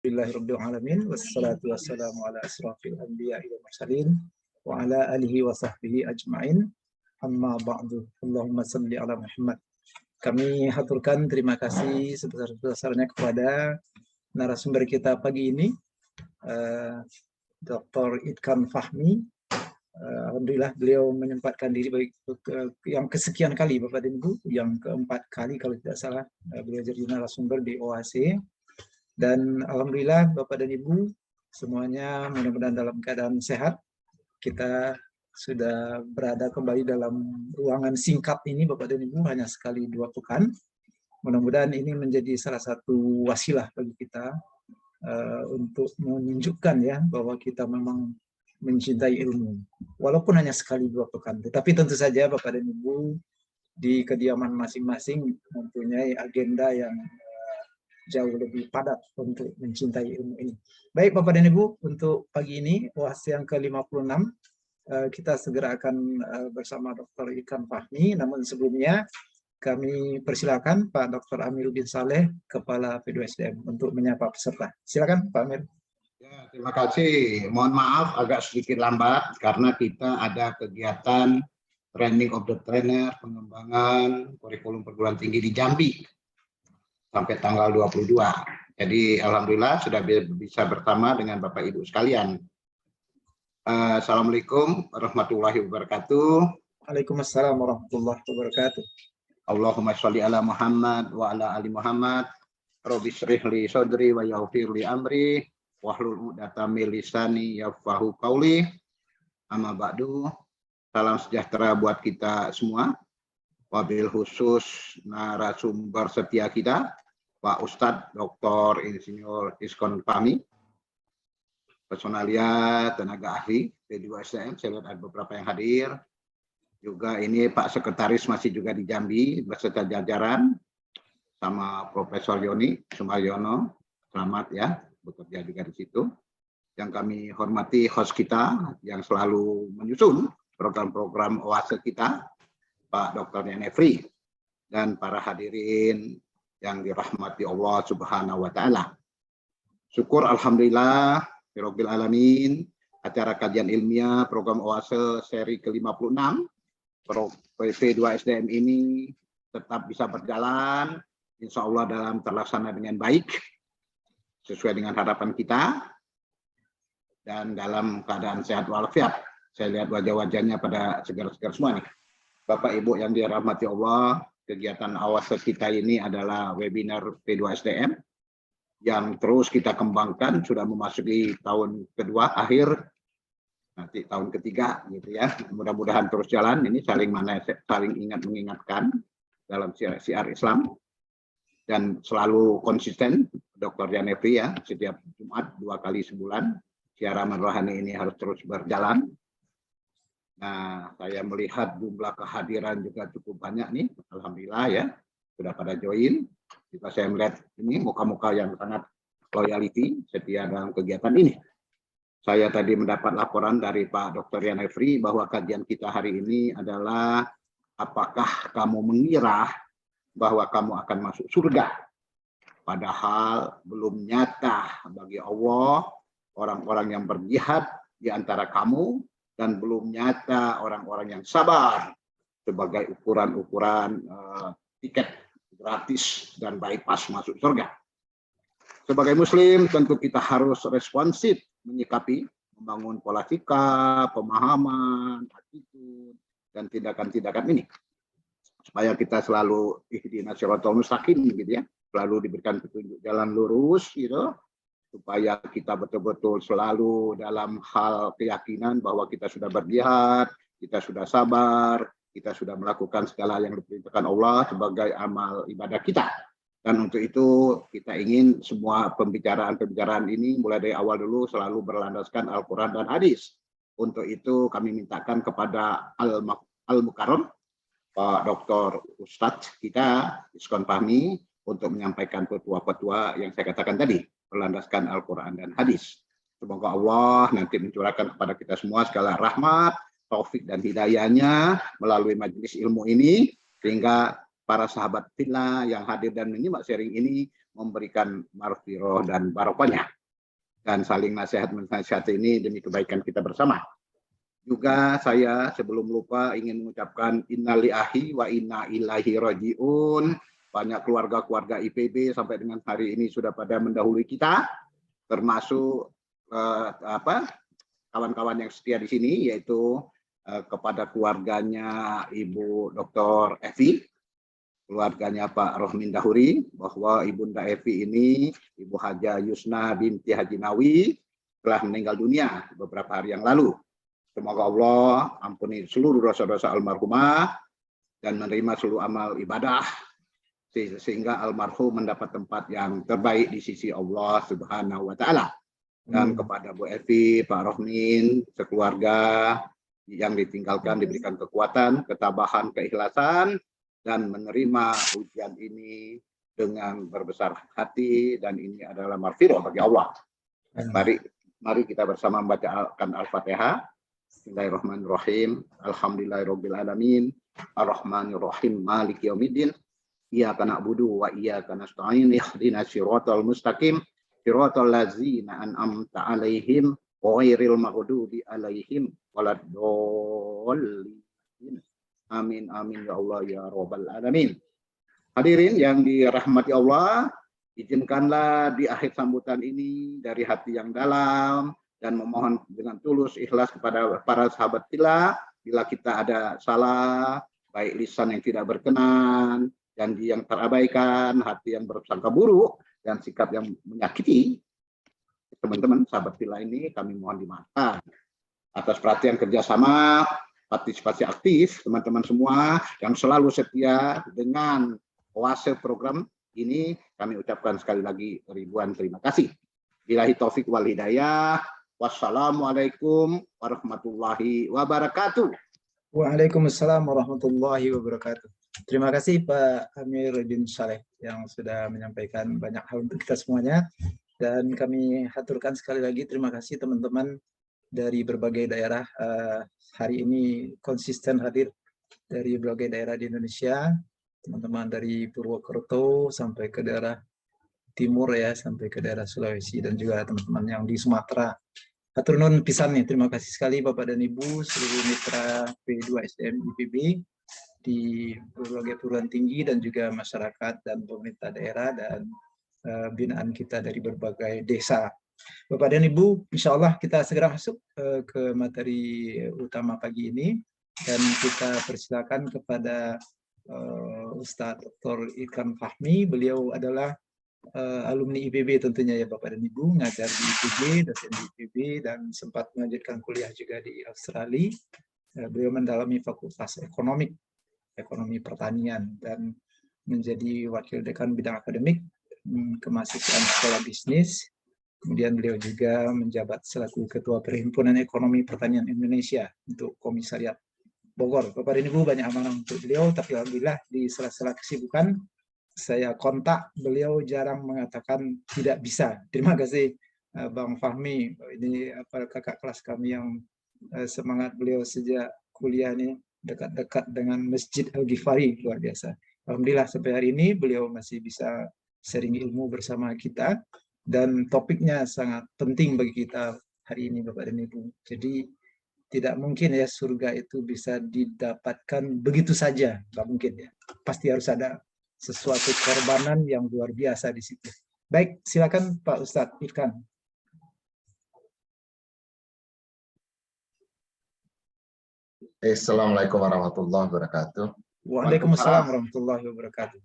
Bismillahirrahmanirrahim. Wassalatu wassalamu ala asrafil anbiya'i wal mursalin wa ala alihi wa sahbihi ajma'in. Amma ba'du. Allahumma salli ala Muhammad. Kami haturkan terima kasih sebesar-besarnya kepada narasumber kita pagi ini, Dr. Idkan Fahmi. Alhamdulillah beliau menyempatkan diri yang kesekian kali, Bapak dan Ibu, yang keempat kali kalau tidak salah beliau jadi narasumber di OAC. Dan alhamdulillah Bapak dan Ibu semuanya mudah-mudahan dalam keadaan sehat. Kita sudah berada kembali dalam ruangan singkat ini Bapak dan Ibu, hanya sekali 2 pekan. Mudah-mudahan ini menjadi salah satu wasilah bagi kita untuk menunjukkan ya bahwa kita memang mencintai ilmu. Walaupun hanya sekali 2 pekan. Tetapi tentu saja Bapak dan Ibu di kediaman masing-masing mempunyai agenda yang jauh lebih padat untuk mencintai ilmu ini. Baik Bapak dan Ibu, untuk pagi ini OAC yang ke-56 kita segera akan bersama Dr. Idkan Fahmi. Namun sebelumnya kami persilakan Pak Dr. Amiruddin Saleh, Kepala P2SDM, untuk menyapa peserta. Silakan Pak Amir. Ya, terima kasih. Mohon maaf agak sedikit lambat karena kita ada kegiatan training of the trainer, pengembangan kurikulum perguruan tinggi di Jambi sampai tanggal 22. Jadi alhamdulillah sudah bisa bersama dengan Bapak Ibu sekalian. Assalamualaikum warahmatullahi wabarakatuh. Waalaikumsalam warahmatullahi wabarakatuh. Allahumma sholli ala Muhammad wa ala ali Muhammad. Rabbi shrih li sadri wa yaghfir li amri wahlul 'uqdatam min lisani yafqahu qauli. Amma ba'du. Salam sejahtera buat kita semua. Wabil khusus narasumber setia kita, Pak Ustadz Dr. Insinyur Idkan Fahmi, personalia tenaga ahli P2SDM. Saya lihat ada beberapa yang hadir. Juga ini Pak Sekretaris masih juga di Jambi beserta jajaran, sama Profesor Yoni Sumaryono. Selamat ya bekerja juga di situ. Yang kami hormati host kita yang selalu menyusun program-program OAC kita, Pak Dr. Yanefri, dan para hadirin yang dirahmati Allah Subhanahu wa Ta'ala. Syukur alhamdulillah rabbil alamin, acara kajian ilmiah program OAC seri ke-56 P2SDM ini tetap bisa berjalan, insya Allah dalam terlaksana dengan baik sesuai dengan harapan kita dan dalam keadaan sehat walafiat. Saya lihat wajah-wajahnya pada segar-segar semua nih. Bapak Ibu yang dirahmati Allah, kegiatan OAC kita ini adalah webinar P2SDM yang terus kita kembangkan, sudah memasuki tahun kedua akhir, nanti tahun ketiga gitu ya. Mudah-mudahan terus jalan, ini saling ingat mengingatkan dalam syiar Islam dan selalu konsisten. Dr. Yanefri ya, setiap Jumat 2 kali sebulan siaran rohani ini harus terus berjalan. Nah, saya melihat jumlah kehadiran juga cukup banyak nih, alhamdulillah ya, sudah pada join. Jika saya melihat ini muka-muka yang sangat loyalty setia dalam kegiatan ini. Saya tadi mendapat laporan dari Pak Dr. Yanefri bahwa kajian kita hari ini adalah apakah kamu mengira bahwa kamu akan masuk surga, padahal belum nyata bagi Allah orang-orang yang berjihad di antara kamu, dan belum nyata orang-orang yang sabar sebagai ukuran-ukuran tiket gratis dan bypass masuk surga. Sebagai Muslim tentu kita harus responsif menyikapi, membangun pola sikap, pemahaman, attitude, dan tindakan-tindakan ini. Supaya kita selalu ihdinas siratal mustaqim gitu ya, selalu diberikan petunjuk jalan lurus gitu. Supaya kita betul-betul selalu dalam hal keyakinan bahwa kita sudah berjihad, kita sudah sabar, kita sudah melakukan segala yang diperintahkan Allah sebagai amal ibadah kita. Dan untuk itu kita ingin semua pembicaraan-pembicaraan ini mulai dari awal dulu selalu berlandaskan Al-Quran dan hadis. Untuk itu kami mintakan kepada Al-Mukarram, Pak Dr. Ustadz kita, Idkan Fahmi, untuk menyampaikan petua-petua yang saya katakan tadi, berlandaskan Al-Quran dan hadis. Semoga Allah nanti mencurahkan kepada kita semua segala rahmat, taufik dan hidayahnya melalui majelis ilmu ini, sehingga para sahabat fillah yang hadir dan menyimak sharing ini memberikan maghfirah dan barokahnya. Dan saling nasihat-menasihat ini demi kebaikan kita bersama. Juga saya sebelum lupa ingin mengucapkan innalillahi wa inna ilaihi rajiun. Banyak keluarga-keluarga IPB sampai dengan hari ini sudah pada mendahului kita, termasuk kawan-kawan yang setia di sini, yaitu kepada keluarganya Ibu Dr. Evi, keluarganya Pak Rohmin Dahuri, bahwa Ibunda Evi ini, Ibu Haja Yusna binti Haji Nawi, telah meninggal dunia beberapa hari yang lalu. Semoga Allah ampuni seluruh dosa-dosa almarhumah dan menerima seluruh amal ibadah sehingga almarhum mendapat tempat yang terbaik di sisi Allah Subhanahu wa taala. Dan kepada Bu Evi, Pak Rohmin, sekeluarga yang ditinggalkan diberikan kekuatan, ketabahan, keikhlasan dan menerima ujian ini dengan berbesar hati, dan ini adalah maghfirah bagi Allah. Mari kita bersama membacakan Al-Fatihah. Bismillahirrahmanirrahim. Alhamdulillahirabbil alamin. Arrahmanirrahim. Maliki yaumiddin. Iyyaka na'budu wa iyyaka nasta'in. Ihdinas siratal mustaqim. Siratal ladzina an'amta 'alaihim ghairil maghdubi 'alaihim waladdallin. Amin amin ya Allah ya rabbal alamin. Hadirin yang dirahmati Allah, izinkanlah di akhir sambutan ini dari hati yang dalam dan memohon dengan tulus ikhlas kepada para sahabat kita, bila kita ada salah, baik lisan yang tidak berkenan, janji yang terabaikan, hati yang bersangka buruk, dan sikap yang menyakiti teman-teman sahabat kita ini, kami mohon dimaafkan. Atas perhatian kerjasama, partisipasi aktif teman-teman semua yang selalu setia dengan oase program ini, kami ucapkan sekali lagi ribuan terima kasih. Billahi taufik wal hidayah. Wassalamualaikum warahmatullahi wabarakatuh. Waalaikumsalam warahmatullahi wabarakatuh. Terima kasih Pak Amir bin Saleh yang sudah menyampaikan banyak hal untuk kita semuanya, dan kami haturkan sekali lagi terima kasih teman-teman dari berbagai daerah hari ini konsisten hadir dari berbagai daerah di Indonesia, teman-teman dari Purwokerto sampai ke daerah timur ya, sampai ke daerah Sulawesi, dan juga teman-teman yang di Sumatera. Hatur nuhun pisan nih, terima kasih sekali Bapak dan Ibu seluruh mitra P2SDM IPB di berbagai perguruan tinggi dan juga masyarakat dan pemerintah daerah dan binaan kita dari berbagai desa. Bapak dan Ibu, insya Allah kita segera masuk ke materi utama pagi ini, dan kita persilakan kepada Ustadz Dr. Ikram Fahmi. Beliau adalah alumni IPB tentunya ya Bapak dan Ibu, ngajar di IPB, dosen di IPB, dan sempat melanjutkan kuliah juga di Australia. Beliau mendalami Fakultas Ekonomi Pertanian dan menjadi wakil dekan bidang akademik kemahasiswaan Sekolah Bisnis. Kemudian beliau juga menjabat selaku Ketua Perhimpunan Ekonomi Pertanian Indonesia untuk Komisariat Bogor. Bapak dan Ibu, banyak amanah untuk beliau, tapi alhamdulillah di sela-sela kesibukan saya kontak beliau jarang mengatakan tidak bisa. Terima kasih Bang Fahmi, ini kakak kelas kami yang semangat beliau sejak kuliah ini dekat-dekat dengan Masjid Al-Ghifari, luar biasa. Alhamdulillah sampai hari ini beliau masih bisa sharing ilmu bersama kita, dan topiknya sangat penting bagi kita hari ini Bapak dan Ibu. Jadi tidak mungkin ya surga itu bisa didapatkan begitu saja, nggak mungkin ya. Pasti harus ada sesuatu korbanan yang luar biasa di situ. Baik, silakan Pak Ustadz Ikram. Assalamualaikum warahmatullahi wabarakatuh. Waalaikumsalam warahmatullahi wabarakatuh.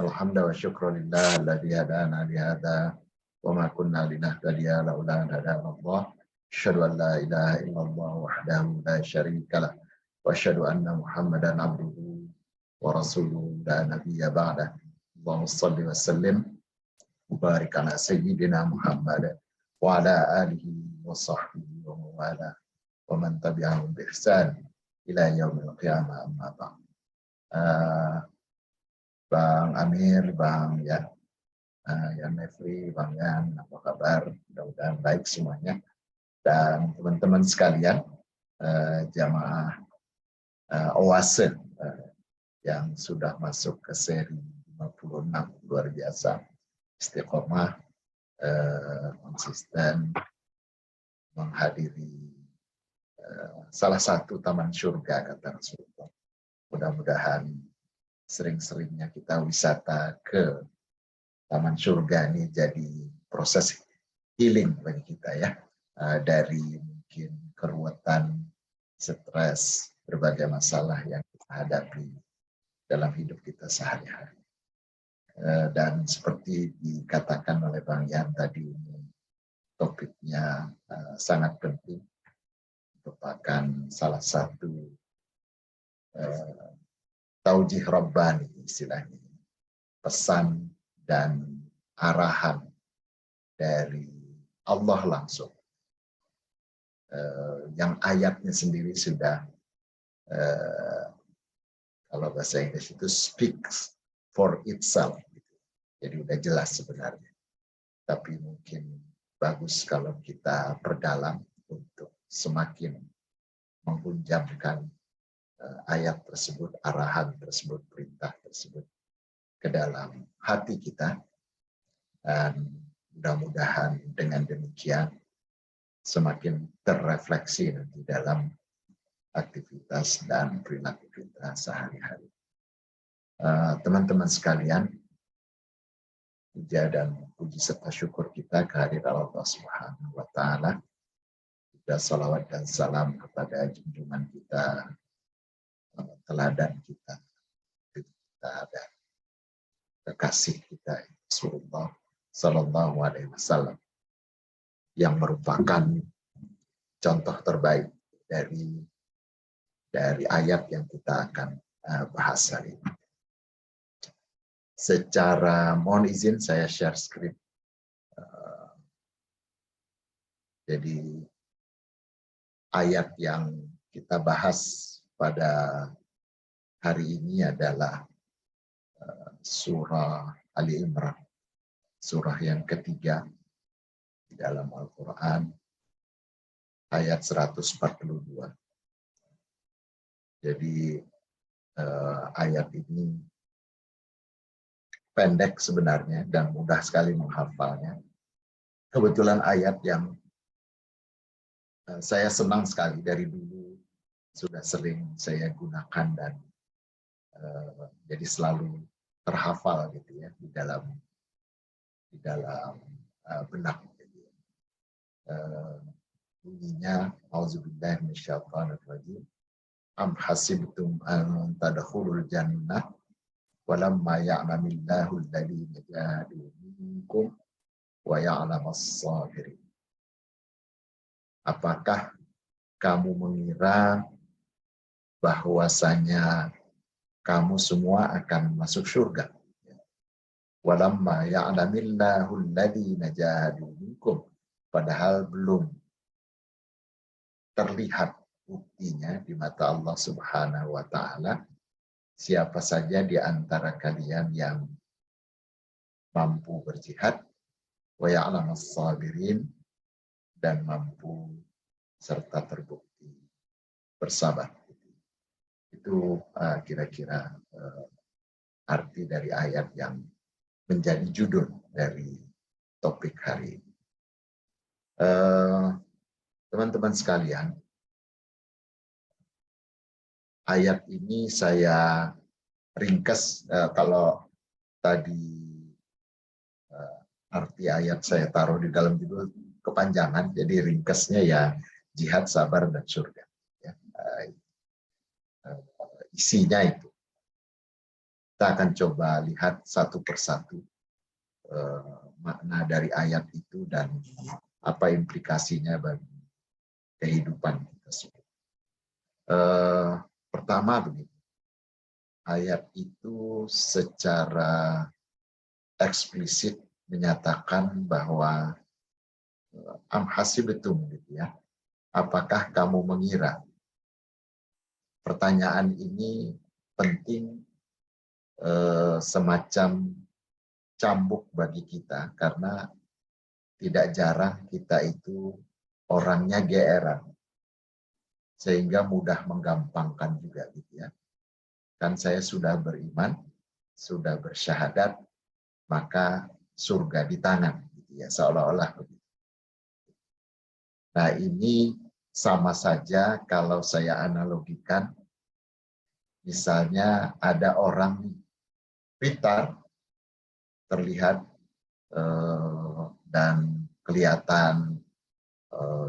Alhamdulillah wa syukrulillah alladzi hadana li hadza wa ma kunna linahtadiya laula an hadana Allah. Asyhadu an la ilaha illallah wahdahu la syarika lah wa asyhadu anna Muhammadan abduhu wa rasuluhu la nabiyya ba'da. Allahumma shalli wa sallim wa barik ala sayyidina Muhammad wa ala alihi wa sahbihi wa mawala wa man tabi'ahum bi ihsan ila yaumil qiyamah, amma ba'd. Bang Amir, Bang Yan Mevri, Bang Yan, apa kabar? Mudah-mudahan baik semuanya. Dan teman-teman sekalian, jamaah Oase yang sudah masuk ke seri 56, luar biasa. istiqomah, konsisten menghadiri salah satu taman surga, kata Rasulullah. Mudah-mudahan sering-seringnya kita wisata ke taman surga ini jadi proses healing bagi kita ya, dari mungkin keruwetan, stres, berbagai masalah yang kita hadapi dalam hidup kita sehari-hari. Dan seperti dikatakan oleh Bang Yan tadi, topiknya sangat penting, merupakan salah satu taujih Rabbani istilahnya, pesan dan arahan dari Allah langsung, yang ayatnya sendiri sudah kalau bahasa Inggris itu speaks for itself, jadi udah jelas sebenarnya, tapi mungkin bagus kalau kita perdalam untuk semakin menghunjamkan ayat tersebut, arahan tersebut, perintah tersebut ke dalam hati kita, dan mudah-mudahan dengan demikian semakin terrefleksi nanti dalam aktivitas dan perilaku kita sehari-hari. Teman-teman sekalian, puja dan puji serta syukur kita kehadirat Allah Subhanahu wa Ta'ala. Juga salawat dan salam kepada junjungan kita, teladan kita, dan kekasih kita Rasulullah Sallallahu Alaihi Wasallam, yang merupakan contoh terbaik dari ayat yang kita akan bahas hari ini. Secara mohon izin saya share screen. Jadi ayat yang kita bahas pada hari ini adalah surah Ali Imran, surah yang ketiga di dalam Al-Quran, ayat 142. Jadi ayat ini pendek sebenarnya dan mudah sekali menghafalnya. Kebetulan ayat yang saya senang sekali dari dulu, sudah sering saya gunakan dan jadi selalu terhafal gitu ya di dalam benak. Bunyinya auzubillahi minasyaitonir rajim. Am hasibtum an tadkhulul jannah walamma ya'lamillahu alladhina jahadu minkum wa ya'lamas sabirin. Apakah kamu mengira bahwasanya kamu semua akan masuk surga? Walamma ya'lamillahu alladhina jahadu minkum, padahal belum terlihat buktinya di mata Allah Subhanahu wa Ta'ala siapa saja di antara kalian yang mampu berjihad, wa ya'lamas sabirin, dan mampu serta terbukti bersabar. Itu kira-kira arti dari ayat yang menjadi judul dari topik hari ini. Teman-teman sekalian, ayat ini saya ringkas. Kalau tadi arti ayat saya taruh di dalam judul kepanjangan, jadi ringkasnya ya jihad, sabar, dan surga. Ya, isinya itu. Kita akan coba lihat satu persatu makna dari ayat itu dan apa implikasinya bagi kehidupan kita semua. Pertama begini, ayat itu secara eksplisit menyatakan bahwa am hasibtum gitu ya. Apakah kamu mengira? Pertanyaan ini penting, semacam cambuk bagi kita, karena tidak jarang kita itu orangnya geeran, sehingga mudah menggampangkan juga gitu ya. Kan saya sudah beriman, sudah bersyahadat, maka surga di tangan, gitu ya, seolah-olah begitu. Nah, ini sama saja kalau saya analogikan, misalnya ada orang pintar, terlihat dan kelihatan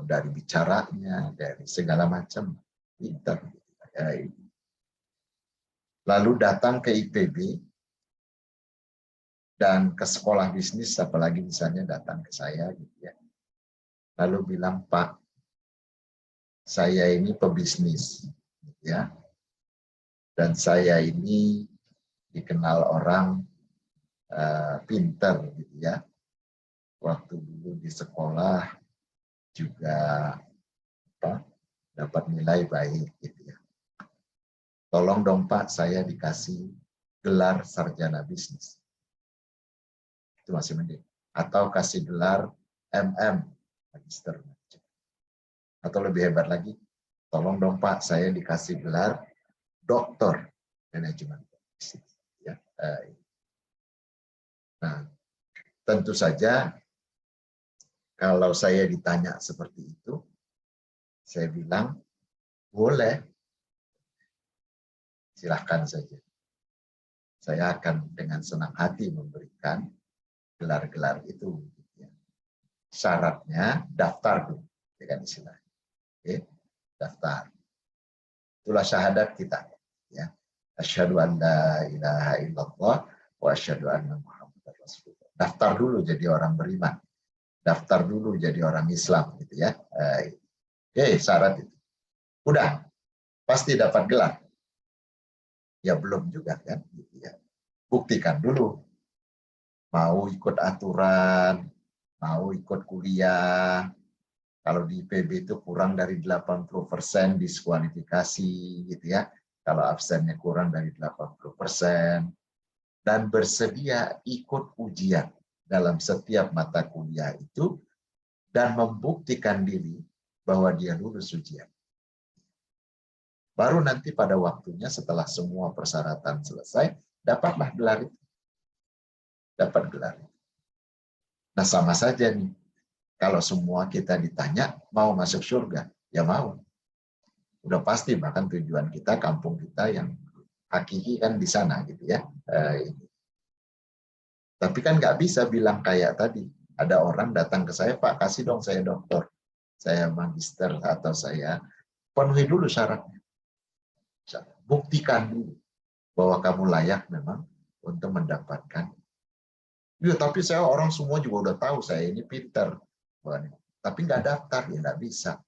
dari bicaranya, dari segala macam, pintar. Lalu datang ke IPB dan ke sekolah bisnis, apalagi misalnya datang ke saya, gitu ya. Lalu bilang, Pak, saya ini pebisnis, gitu ya, dan saya ini dikenal orang pinter, gitu ya. Waktu dulu di sekolah juga dapat nilai baik, gitu ya. Tolong dong Pak, saya dikasih gelar sarjana bisnis. Itu masih mending. Atau kasih gelar MM, Magister. Atau lebih hebat lagi, tolong dong Pak, saya dikasih gelar doktor manajemen bisnis. Ya. Nah, tentu saja kalau saya ditanya seperti itu, saya bilang, boleh, silahkan saja. Saya akan dengan senang hati memberikan gelar-gelar itu. Syaratnya daftar dulu, dengan istilahnya. Oke, daftar. Itulah syahadat kita. Ya. Asyhadu an la ilaha illallah wa asyhadu anna Muhammadar Rasulullah. Daftar dulu jadi orang beriman. Daftar dulu jadi orang Islam, gitu ya. Oke, syarat itu. Udah, pasti dapat gelar. Ya belum juga kan, gitu ya. Buktikan dulu. Mau ikut aturan, mau ikut kuliah. Kalau di IPB itu kurang dari 80% diskualifikasi, gitu ya. Kalau absennya kurang dari 80%. Dan bersedia ikut ujian dalam setiap mata kuliah itu, dan membuktikan diri bahwa dia lulus ujian. Baru nanti pada waktunya setelah semua persyaratan selesai, dapatlah gelar itu. Dapat gelar itu. Nah, sama saja nih. Kalau semua kita ditanya, mau masuk surga? Ya mau. Udah pasti, bahkan tujuan kita, kampung kita yang hakiki kan di sana, gitu ya. Tapi kan nggak bisa bilang kayak tadi. Ada orang datang ke saya, Pak, kasih dong saya doktor. Saya magister atau saya penuhi dulu syaratnya. Buktikan dulu bahwa kamu layak memang untuk mendapatkan. Ya, tapi saya orang semua juga udah tahu saya ini pinter. Tapi nggak daftar, ya nggak bisa.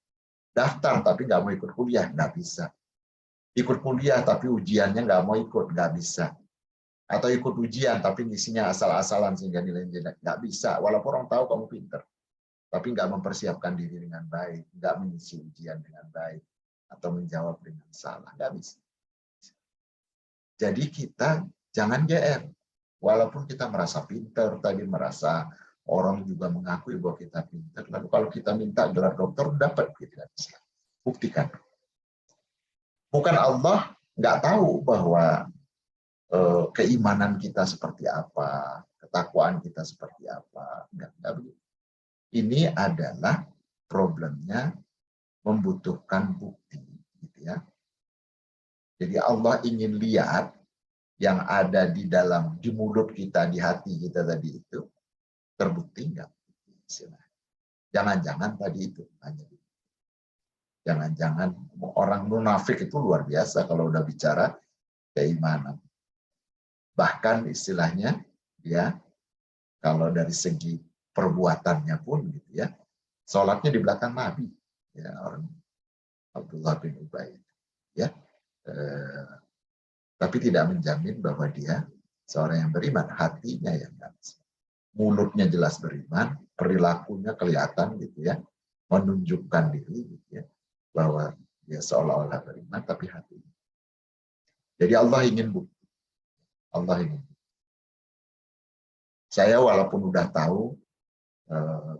Daftar tapi nggak mau ikut kuliah, nggak bisa. Ikut kuliah tapi ujiannya nggak mau ikut, nggak bisa. Atau ikut ujian tapi ngisinya asal-asalan sehingga nilainya jelek, nggak bisa. Walaupun orang tahu kamu pinter, tapi nggak mempersiapkan diri dengan baik, nggak mengisi ujian dengan baik, atau menjawab dengan salah, nggak bisa. Jadi kita jangan GR. Walaupun kita merasa pinter, tadi merasa orang juga mengakui bahwa kita pinter. Lalu kalau kita minta gelar dokter, dapat. Kita bisa. Buktikan. Bukan Allah nggak tahu bahwa keimanan kita seperti apa, ketakwaan kita seperti apa. Nggak begitu. Ini adalah problemnya membutuhkan bukti. Gitu ya. Jadi Allah ingin lihat yang ada di dalam, di mulut kita, di hati kita tadi itu, terbukti enggak? Jangan-jangan tadi itu. Jangan-jangan orang munafik itu luar biasa kalau udah bicara keimanan. Bahkan istilahnya, ya, kalau dari segi perbuatannya pun, gitu ya, sholatnya di belakang Nabi. Ya, orang Abdullah bin Ubay. Ya, tapi tidak menjamin bahwa dia seorang yang beriman, hatinya yang enggak. Mulutnya jelas beriman, perilakunya kelihatan, gitu ya, menunjukkan diri, gitu ya, bahwa dia seolah-olah beriman, tapi hatinya. Jadi Allah ingin bukti. Allah ingin bukti. Saya walaupun udah tahu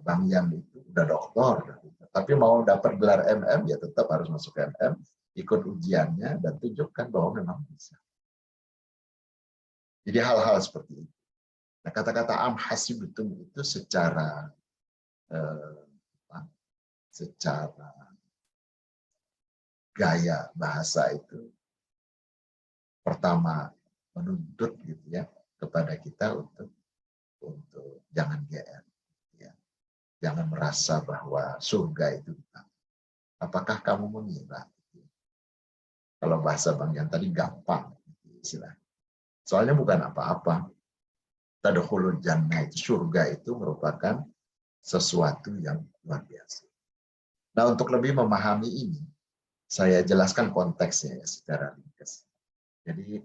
Bang Yan itu udah doktor, tapi mau dapat gelar MM ya tetap harus masuk MM, ikut ujiannya dan tunjukkan bahwa memang bisa. Jadi hal-hal seperti itu. Nah, kata-kata am hasibtum itu secara gaya bahasa itu pertama menuntut gitu ya kepada kita untuk jangan GR, ya. Jangan merasa bahwa surga itu apakah kamu mengira? Kalau bahasa Bang Jan tadi gampang istilah. Soalnya bukan apa-apa. Tadkhulul jannah itu, surga itu merupakan sesuatu yang luar biasa. Nah, untuk lebih memahami ini, saya jelaskan konteksnya ya, secara ringkas. Jadi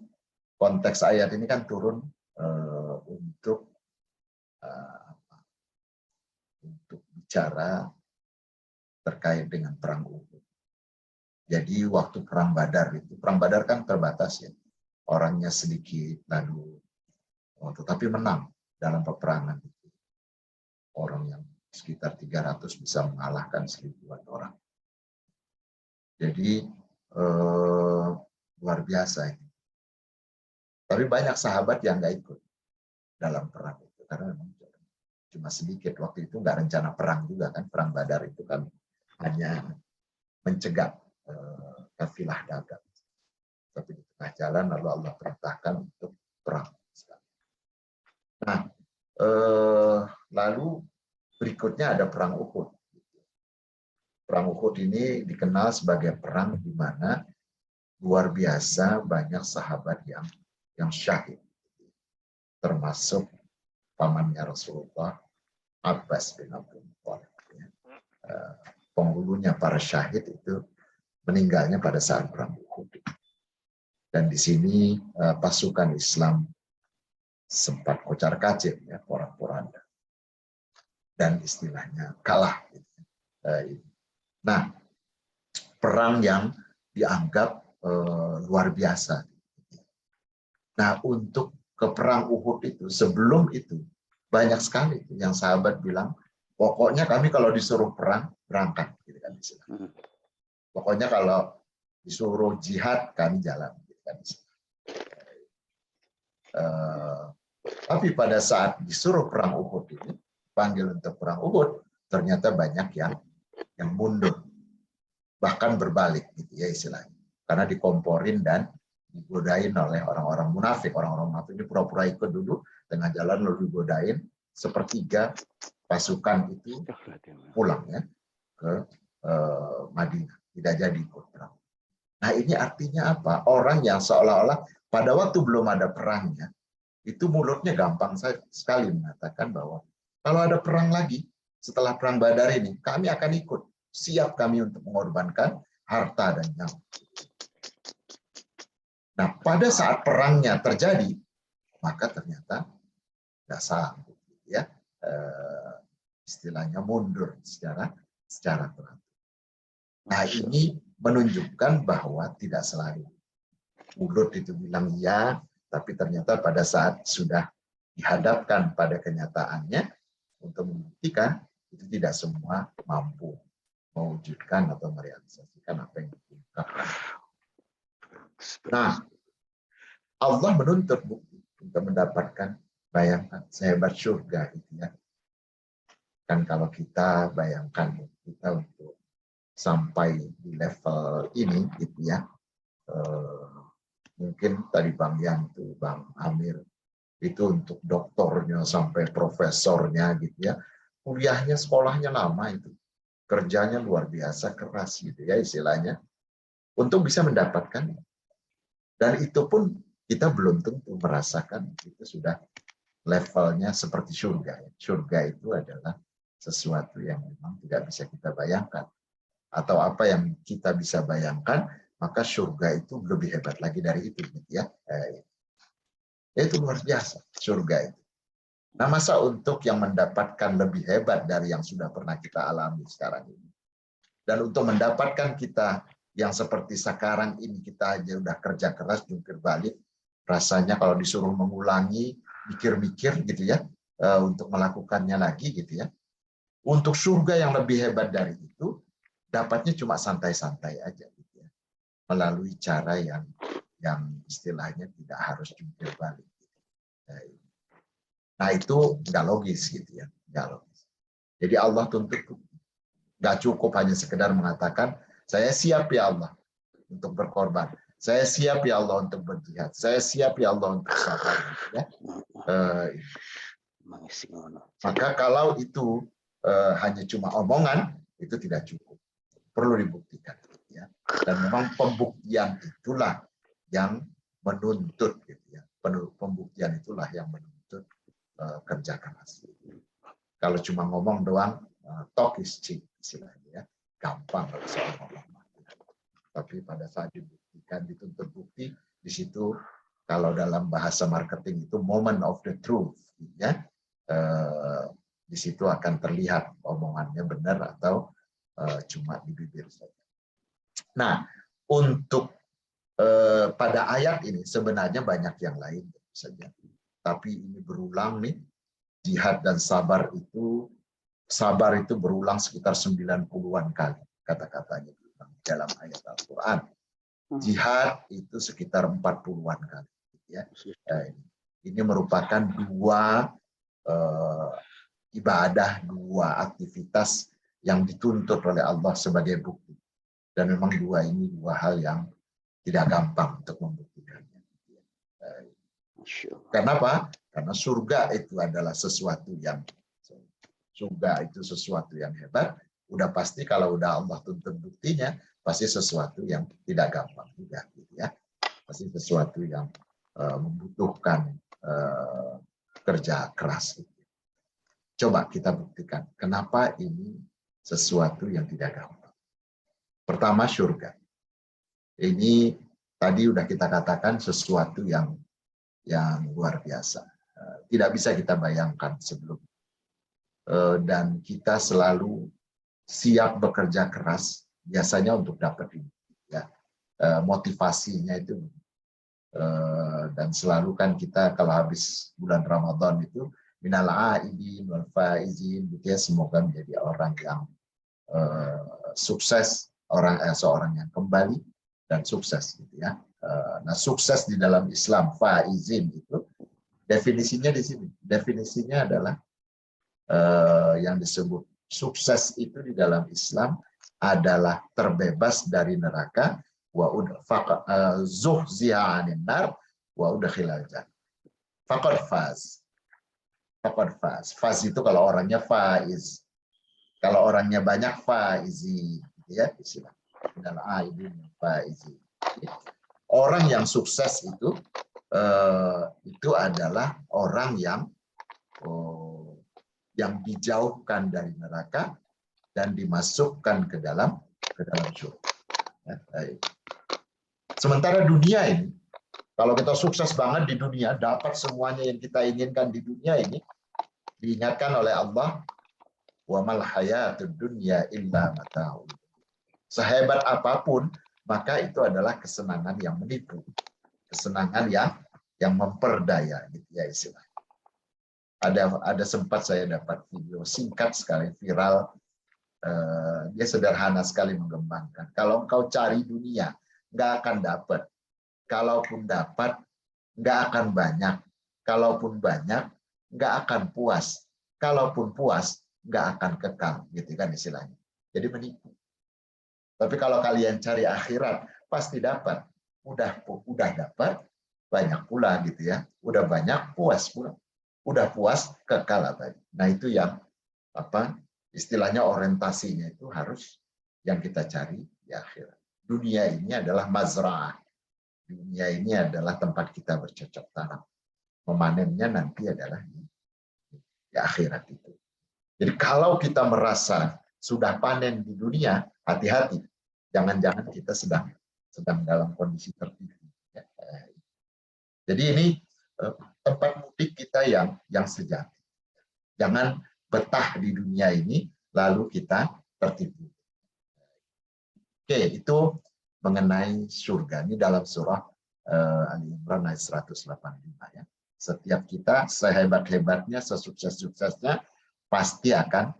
konteks ayat ini kan turun untuk bicara terkait dengan perang Uhud. Jadi waktu perang Badar kan terbatas ya, orangnya sedikit lalu, tetapi menang dalam peperangan itu. Orang yang sekitar 300 bisa mengalahkan 1000-an orang. Jadi luar biasa ini. Tapi banyak sahabat yang nggak ikut dalam perang itu karena memang cuma sedikit. Waktu itu nggak rencana perang juga kan, perang Badar itu kan hanya mencegat kafilah dagang. Tapi di tengah jalan lalu Allah perintahkan untuk perang. Nah, lalu berikutnya ada perang Uhud. Perang Uhud ini dikenal sebagai perang di mana luar biasa banyak sahabat yang syahid, termasuk pamannya Rasulullah, Abbas bin Abdul Muthalib. Penghulunya para syahid itu meninggalnya pada saat perang Uhud. Dan di sini pasukan Islam sempat kocar-kacir, ya, porak-poranda, dan istilahnya kalah. Nah, perang yang dianggap luar biasa. Nah, untuk ke perang Uhud itu, sebelum itu banyak sekali yang sahabat bilang, pokoknya kami kalau disuruh perang berangkat, gitu kan istilahnya. Pokoknya kalau disuruh jihad kami jalan, gitu kan istilahnya. Tapi pada saat disuruh perang Uhud ini, panggil untuk perang Uhud, ternyata banyak yang mundur, bahkan berbalik, gitu ya istilahnya, karena dikomporin dan digodain oleh orang-orang munafik. Orang-orang munafik ini pura-pura ikut dulu, tengah jalan lalu digodain, sepertiga pasukan itu pulang ya ke Madinah, tidak jadi ikut perang. Nah, ini artinya apa? Orang yang seolah-olah pada waktu belum ada perangnya, itu mulutnya gampang sekali mengatakan bahwa kalau ada perang lagi, setelah perang Badar ini, kami akan ikut. Siap kami untuk mengorbankan harta dan nyawa. Nah, pada saat perangnya terjadi, maka ternyata tidak sanggup, ya, istilahnya mundur secara teratur. Nah, ini menunjukkan bahwa tidak selalu mulut itu bilang iya, tapi ternyata pada saat sudah dihadapkan pada kenyataannya untuk membuktikan, itu tidak semua mampu mewujudkan atau merealisasikan apa yang diungkapkan. Nah, Allah menuntut bukti untuk mendapatkan, bayangkan sehebat surga itu ya. Kan kalau kita bayangkan kita untuk sampai di level ini gitu ya, mungkin tadi Bang Yan itu, Bang Amir itu untuk doktornya sampai profesornya gitu ya, kuliahnya sekolahnya lama itu, kerjanya luar biasa keras gitu ya istilahnya, untuk bisa mendapatkan. Dan itu pun kita belum tentu merasakan itu sudah levelnya seperti surga. Surga itu adalah sesuatu yang memang tidak bisa kita bayangkan. Atau apa yang kita bisa bayangkan, maka surga itu lebih hebat lagi dari itu. Gitu ya. Itu luar biasa, surga itu. Nah, masa untuk yang mendapatkan lebih hebat dari yang sudah pernah kita alami sekarang ini. Dan untuk mendapatkan kita yang seperti sekarang ini, kita aja udah kerja keras, jungkir balik, rasanya kalau disuruh mengulangi, mikir-mikir gitu ya, untuk melakukannya lagi gitu ya. Untuk surga yang lebih hebat dari itu, dapatnya cuma santai-santai aja gitu ya. Melalui cara yang istilahnya tidak harus jungkir balik. Nah itu nggak logis gitu ya, nggak logis. Jadi Allah tuntut nggak cukup hanya sekedar mengatakan saya siap ya Allah untuk berkorban, saya siap ya Allah untuk berjihad, saya siap ya Allah untuk sabar. Ya. Maka kalau itu hanya cuma omongan itu tidak cukup, perlu dibuktikan. Ya. Dan memang pembuktian itulah yang menuntut, gitu ya. Pembuktian itulah yang menuntut kerja keras. Kalau cuma ngomong doang, talk is cheap, istilahnya ya, gampang kalau soal ngomong. Tapi pada saat dibuktikan, dituntut bukti, di situ kalau dalam bahasa marketing itu moment of the truth, ya, di situ akan terlihat omongannya benar atau cuma di bibir saja. Nah, untuk pada ayat ini sebenarnya banyak yang lain saja, tapi ini berulang nih, jihad dan sabar itu berulang sekitar 90-an kali kata-katanya dalam ayat Al-Quran. Jihad itu sekitar 40-an kali. Ya. Ini merupakan dua ibadah, dua aktivitas yang dituntut oleh Allah sebagai bukti. Dan memang dua hal yang tidak gampang untuk membuktikannya. Kenapa? Karena surga itu adalah sesuatu yang hebat. Udah pasti kalau udah Allah tuntut buktinya, pasti sesuatu yang tidak gampang juga, gitu ya. Pasti sesuatu yang membutuhkan kerja keras. Coba kita buktikan kenapa ini sesuatu yang tidak gampang. Pertama, surga. Ini tadi udah kita katakan sesuatu yang luar biasa. Tidak bisa kita bayangkan sebelum. Dan kita selalu siap bekerja keras biasanya untuk dapat ini. Ya. Motivasinya itu. Dan selalu kan kita kalau habis bulan Ramadan itu minal aidin wal faizin, gitu ya, semoga menjadi orang yang sukses, seorang yang kembali dan sukses, gitu ya. Nah, sukses di dalam Islam, faizin itu definisinya di sini. Definisinya adalah yang disebut sukses itu di dalam Islam adalah terbebas dari neraka, wa zuhziha 'anil nar wa udkhilal jannah. Faqad faz. Faqad faz. Faz itu kalau orangnya faiz. Kalau orangnya banyak faizi, ya, istilah. Minal aidin faizi. Orang yang sukses itu adalah orang yang dijauhkan dari neraka dan dimasukkan ke dalam surga. Ya, sementara dunia ini, kalau kita sukses banget di dunia, dapat semuanya yang kita inginkan di dunia ini, diingatkan oleh Allah, wa mal hayatud dunya illa mata'ul. Sehebat apapun, maka itu adalah kesenangan yang menipu, kesenangan yang memperdaya, gitu ya istilahnya. Ada sempat saya dapat video singkat sekali viral, dia sederhana sekali mengembangkan. Kalau engkau cari dunia, nggak akan dapat. Kalaupun dapat, nggak akan banyak. Kalaupun banyak, nggak akan puas. Kalaupun puas, nggak akan kekal, gitu kan istilahnya. Jadi menipu. Tapi kalau kalian cari akhirat, pasti dapat. Udah dapat, banyak pula, gitu ya. Udah banyak, puas pula. Udah puas, kekal tadi. Nah itu yang istilahnya orientasinya itu harus yang kita cari di akhirat. Dunia ini adalah mazra'ah. Dunia ini adalah tempat kita bercocok tanam. Memanennya nanti adalah di akhirat itu. Jadi kalau kita merasa sudah panen di dunia, hati-hati. Jangan-jangan kita sedang dalam kondisi tertipu. Jadi ini tempat mudik kita yang sejati. Jangan betah di dunia ini, lalu kita tertipu. Oke, itu mengenai surga. Ini dalam surah Ali Imran ayat 185. Ya. Setiap kita sehebat-hebatnya, sesukses-suksesnya, pasti akan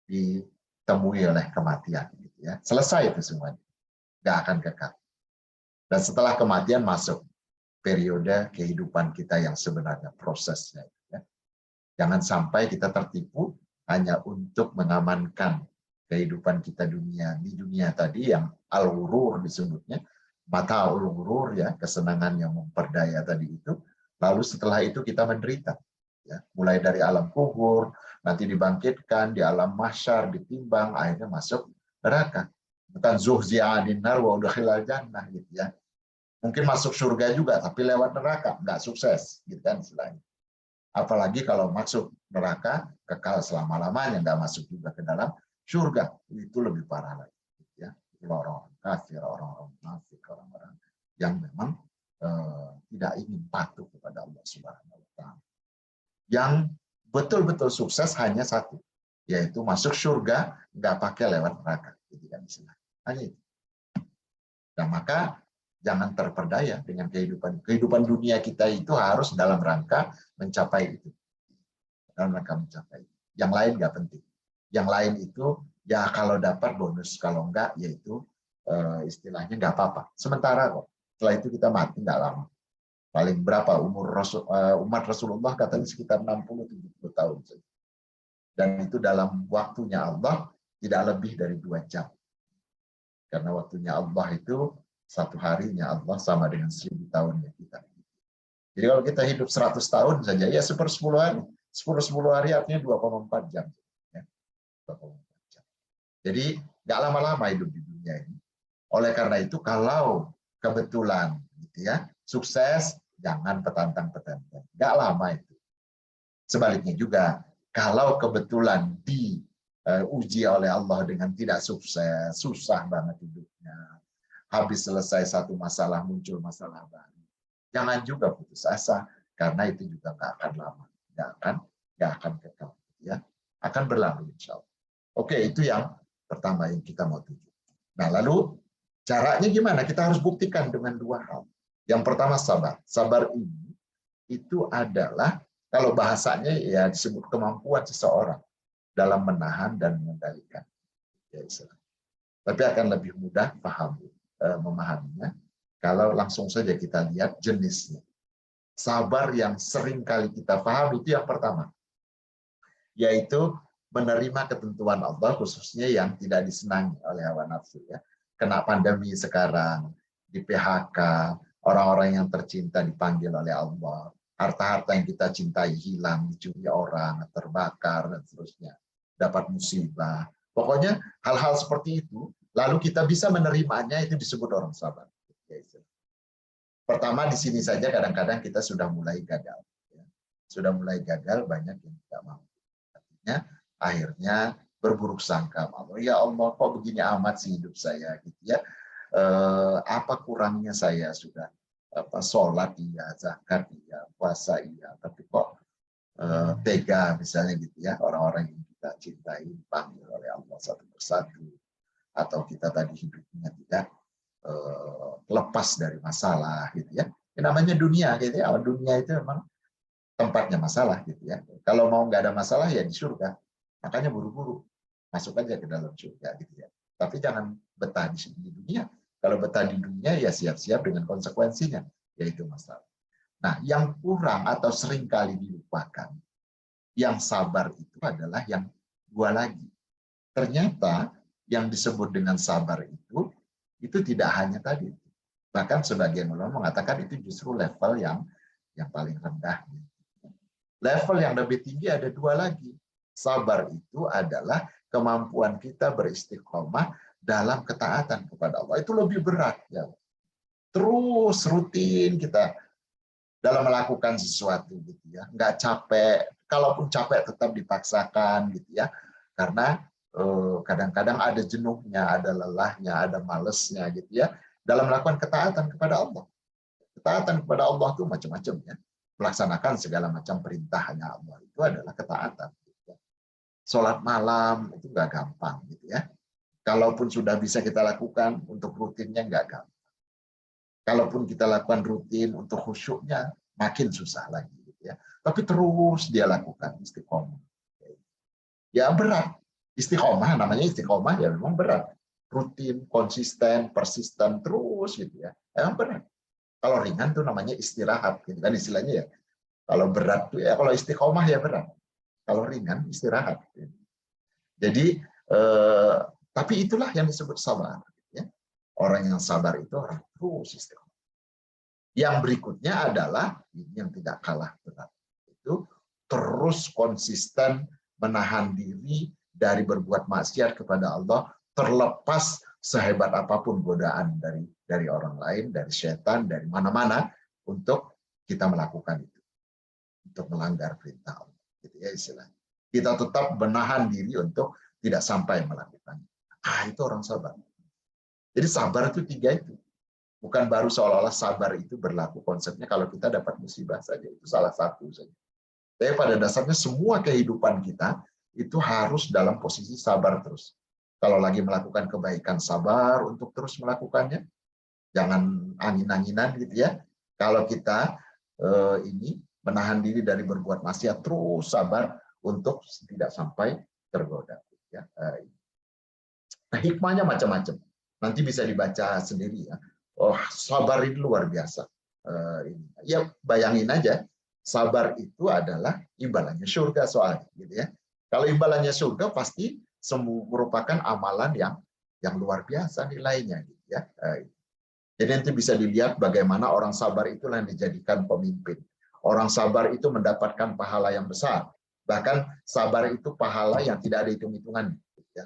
ditemui oleh kematian. Gitu ya. Selesai itu semuanya. Nggak akan kekal. Dan setelah kematian masuk periode kehidupan kita yang sebenarnya, prosesnya. Ya. Jangan sampai kita tertipu hanya untuk mengamankan kehidupan kita di dunia tadi yang al-ghurur disebutnya, mata al-ghurur ya, kesenangan yang memperdaya tadi itu. Lalu setelah itu kita menderita. Ya, mulai dari alam kubur, nanti dibangkitkan, di alam mahsyar, ditimbang, akhirnya masuk neraka. Bukan zuhzi'a 'anil nar wa udkhilal jannah gitu ya. Mungkin masuk surga juga, tapi lewat neraka, nggak sukses, gitu kan istilahnya. Apalagi kalau masuk neraka, kekal selama-lamanya, nggak masuk juga ke dalam surga, itu lebih parah lagi. Ya, orang-orang kafir, orang-orang munafik, orang-orang yang memang tidak ingin patuh kepada Allah Subhanahu Wa Taala. Yang betul-betul sukses hanya satu, yaitu masuk surga, nggak pakai lewat neraka, gitu kan istilahnya. Hanya itu. Nah, maka jangan terperdaya dengan kehidupan dunia kita itu harus dalam rangka mencapai itu. Dalam rangka mencapai. Yang lain nggak penting. Yang lain itu ya kalau dapat bonus, kalau enggak yaitu istilahnya nggak apa-apa. Sementara kok. Setelah itu kita mati nggak lama. Paling berapa umat Rasulullah katanya sekitar 60-70 tahun saja. Dan itu dalam waktunya Allah tidak lebih dari 2 jam. Karena waktunya Allah itu satu harinya Allah sama dengan 1000 tahunnya kita. Jadi kalau kita hidup 100 tahun saja, ya 10 hari. 10 hari artinya 2,4 jam. Ya, 2,4 jam. Jadi nggak lama-lama hidup di dunia ini. Oleh karena itu, kalau kebetulan gitu ya, sukses, jangan petantang-petantang. Nggak lama itu. Sebaliknya juga, kalau kebetulan diuji oleh Allah dengan tidak sukses, susah banget hidupnya, habis selesai satu masalah muncul masalah baru. Jangan juga putus asa karena itu juga nggak akan lama, nggak akan kekal, ya, akan berlalu insya Allah. Oke, itu yang pertama yang kita mau tuju. Nah, lalu caranya gimana? Kita harus buktikan dengan 2 hal. Yang pertama sabar. Sabar ini itu adalah kalau bahasanya ya disebut kemampuan seseorang dalam menahan dan mengendalikan. Ya, tapi akan lebih mudah memahaminya kalau langsung saja kita lihat jenisnya. Sabar yang sering kali kita paham itu yang pertama, yaitu menerima ketentuan Allah, khususnya yang tidak disenangi oleh hawa nafsu. Ya. Kena pandemi sekarang, di PHK, orang-orang yang tercinta dipanggil oleh Allah, harta-harta yang kita cintai hilang, dicuri orang, terbakar, dan seterusnya, dapat musibah. Pokoknya hal-hal seperti itu, lalu kita bisa menerimanya, itu disebut orang sabar. Pertama, di sini saja kadang-kadang kita sudah mulai gagal. Sudah mulai gagal, banyak yang tidak mau. Artinya, akhirnya berburuk sangka. Ya Allah, kok begini amat sih hidup saya? Gitu ya. Apa kurangnya saya sudah sholat iya, zakat iya, puasa iya, tapi kok tega misalnya gitu ya, orang-orang yang kita cintai dipanggil oleh Allah satu persatu, atau kita tadi hidupnya tidak lepas dari masalah gitu ya. Ini namanya dunia gitu ya. Dunia itu memang tempatnya masalah gitu ya. Kalau mau nggak ada masalah ya di surga. Makanya buru-buru masuk aja ke dalam surga gitu ya. Tapi jangan betah di dunia. Kalau betah di dunia ya siap-siap dengan konsekuensinya, yaitu masalah. Nah, yang kurang atau sering kali dilupakan, yang sabar itu adalah yang 2 lagi. Ternyata yang disebut dengan sabar itu tidak hanya tadi. Bahkan sebagian ulama mengatakan itu justru level yang paling rendah. Level yang lebih tinggi ada 2 lagi. Sabar itu adalah kemampuan kita beristiqomah dalam ketaatan kepada Allah. Itu lebih berat. Ya. Terus rutin kita dalam melakukan sesuatu gitu ya. Nggak capek. Kalaupun capek tetap dipaksakan gitu ya. Karena kadang-kadang ada jenuhnya, ada lelahnya, ada malesnya gitu ya, dalam melakukan ketaatan kepada Allah. Ketaatan kepada Allah itu macam-macam ya. Melaksanakan segala macam perintahnya Allah itu adalah ketaatan. Gitu ya. Sholat malam itu nggak gampang gitu ya. Kalaupun sudah bisa kita lakukan, untuk rutinnya nggak gampang. Kalaupun kita lakukan rutin, untuk khusyuknya makin susah lagi gitu ya. Tapi terus dia lakukan istiqomah. Ya berat. Istiqomah, namanya istiqomah ya memang berat. Rutin, konsisten, persisten, terus gitu ya. Emang berat. Kalau ringan tuh namanya istirahat, gitu kan istilahnya ya. Kalau berat tuh ya, kalau istiqomah ya berat. Kalau ringan istirahat. Jadi tapi itulah yang disebut sabar. Ya. Orang yang sabar itu orang terus istiqomah. Yang berikutnya adalah ini yang tidak kalah berat. Itu terus konsisten menahan diri dari berbuat maksiat kepada Allah, terlepas sehebat apapun godaan dari orang lain, dari setan, dari mana-mana, untuk kita melakukan itu, untuk melanggar perintah Allah. Gitu ya istilahnya. Kita tetap menahan diri untuk tidak sampai melakukan. Itu orang sabar. Jadi sabar itu 3 itu. Bukan baru seolah-olah sabar itu berlaku konsepnya kalau kita dapat musibah saja. Itu salah satu saja. Tapi pada dasarnya semua kehidupan kita itu harus dalam posisi sabar terus. Kalau lagi melakukan kebaikan, sabar untuk terus melakukannya. Jangan angin-anginan gitu ya. Kalau kita ini menahan diri dari berbuat maksiat, terus sabar untuk tidak sampai tergoda. Ya. Nah, hikmahnya macam-macam. Nanti bisa dibaca sendiri ya. Oh, sabar itu luar biasa. Ya bayangin aja, sabar itu adalah imbalannya surga soalnya, gitu ya. Kalau imbalannya surga pasti merupakan amalan yang luar biasa nilainya, gitu ya. Jadi nanti bisa dilihat bagaimana orang sabar itulah yang dijadikan pemimpin. Orang sabar itu mendapatkan pahala yang besar. Bahkan sabar itu pahala yang tidak ada hitung-hitungan. Gitu ya.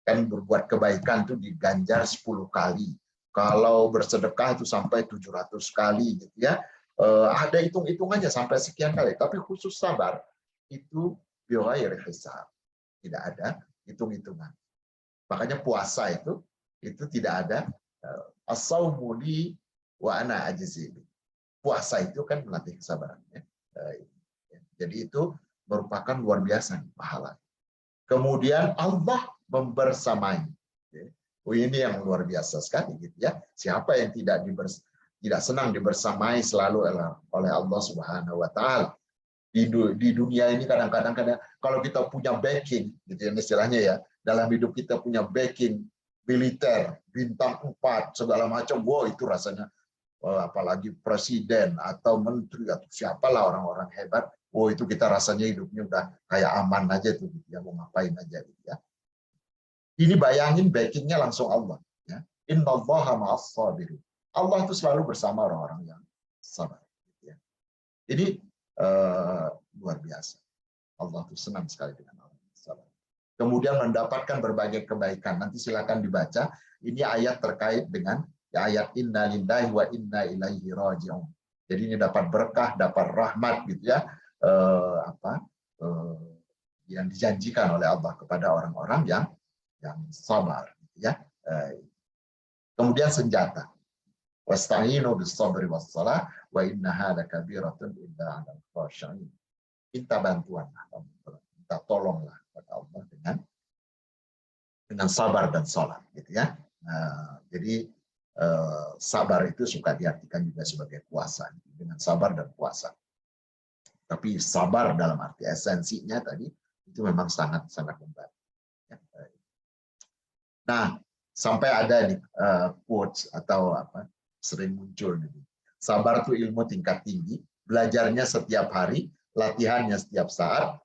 Kan berbuat kebaikan itu diganjar 10 kali. Kalau bersedekah itu sampai 700 kali gitu ya. Ada hitung-hitungannya sampai sekian kali. Tapi khusus sabar itu bighairi hisab. Tidak ada hitung-hitungan. Makanya puasa itu tidak ada as-saumu li wa ana ajzi. Puasa itu kan melatih kesabaran. Ya. Jadi itu merupakan luar biasa pahala. Kemudian Allah membersamai. Oh, ini yang luar biasa sekali gitu ya. Siapa yang tidak senang dibersamai selalu oleh Allah Subhanahu wa taala. Di dunia ini kadang-kadang kalau kita punya backing gitu ya istilahnya ya, dalam hidup kita punya backing militer, bintang 4 segala macam, wow itu rasanya apalagi presiden atau menteri atau siapalah orang-orang hebat, wow itu kita rasanya hidupnya udah kayak aman aja tuh gitu ya, mau ngapain aja gitu ya. Ini bayangin backingnya langsung Allah. Ya. Innallaha ma'as sabirin. Allah itu selalu bersama orang-orang yang sabar. Ya. Jadi luar biasa. Allah itu senang sekali dengan orang yang sabar. Kemudian mendapatkan berbagai kebaikan. Nanti silakan dibaca. Ini ayat terkait dengan ayat Inna lillahi wa inna ilaihi raji'un. Jadi ini dapat berkah, dapat rahmat gitu ya. Yang dijanjikan oleh Allah kepada orang-orang yang sabar ya. Kemudian senjata. Wasta'inu bis-sabri was-shalah wa innaha lakabiratun illa 'alal khashi'in. Minta bantuan, minta tolonglah kepada Allah dengan sabar dan salat gitu ya. Jadi sabar itu suka diartikan juga sebagai puasa, dengan sabar dan puasa. Tapi sabar dalam arti esensinya tadi itu memang sangat membantu. Nah, sampai ada nih quotes atau sering muncul nih. Sabar itu ilmu tingkat tinggi, belajarnya setiap hari, latihannya setiap saat,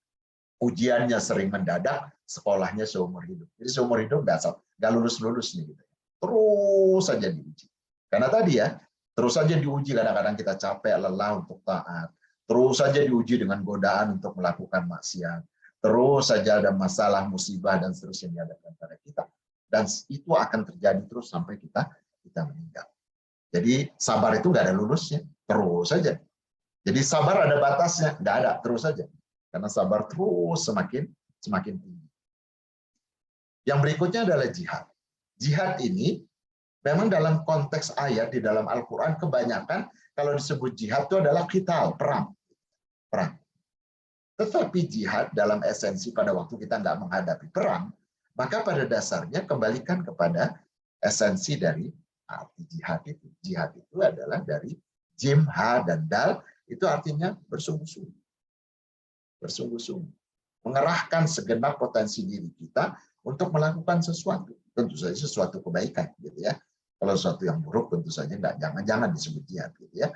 ujiannya sering mendadak, sekolahnya seumur hidup. Jadi seumur hidup nggak lulus nih gitu. Terus saja diuji. Karena tadi ya, terus saja diuji, kadang-kadang kita capek, lelah untuk taat. Terus saja diuji dengan godaan untuk melakukan maksiat. Terus saja ada masalah, musibah dan seterusnya dihadapkan pada kita. Dan itu akan terjadi terus sampai kita meninggal. Jadi sabar itu nggak ada lulusnya, terus saja. Jadi sabar ada batasnya, nggak ada, terus saja. Karena sabar terus semakin tinggi. Yang berikutnya adalah jihad. Jihad ini memang dalam konteks ayat di dalam Al-Quran kebanyakan kalau disebut jihad itu adalah qital, perang. Tetapi jihad dalam esensi pada waktu kita nggak menghadapi perang, maka pada dasarnya kembalikan kepada esensi dari arti jihad itu. Jihad itu adalah dari jim, ha, dan dal, itu artinya bersungguh-sungguh. Bersungguh-sungguh. Mengerahkan segenap potensi diri kita untuk melakukan sesuatu. Tentu saja sesuatu kebaikan. Gitu ya. Kalau sesuatu yang buruk tentu saja jangan disebut jihad. Gitu ya.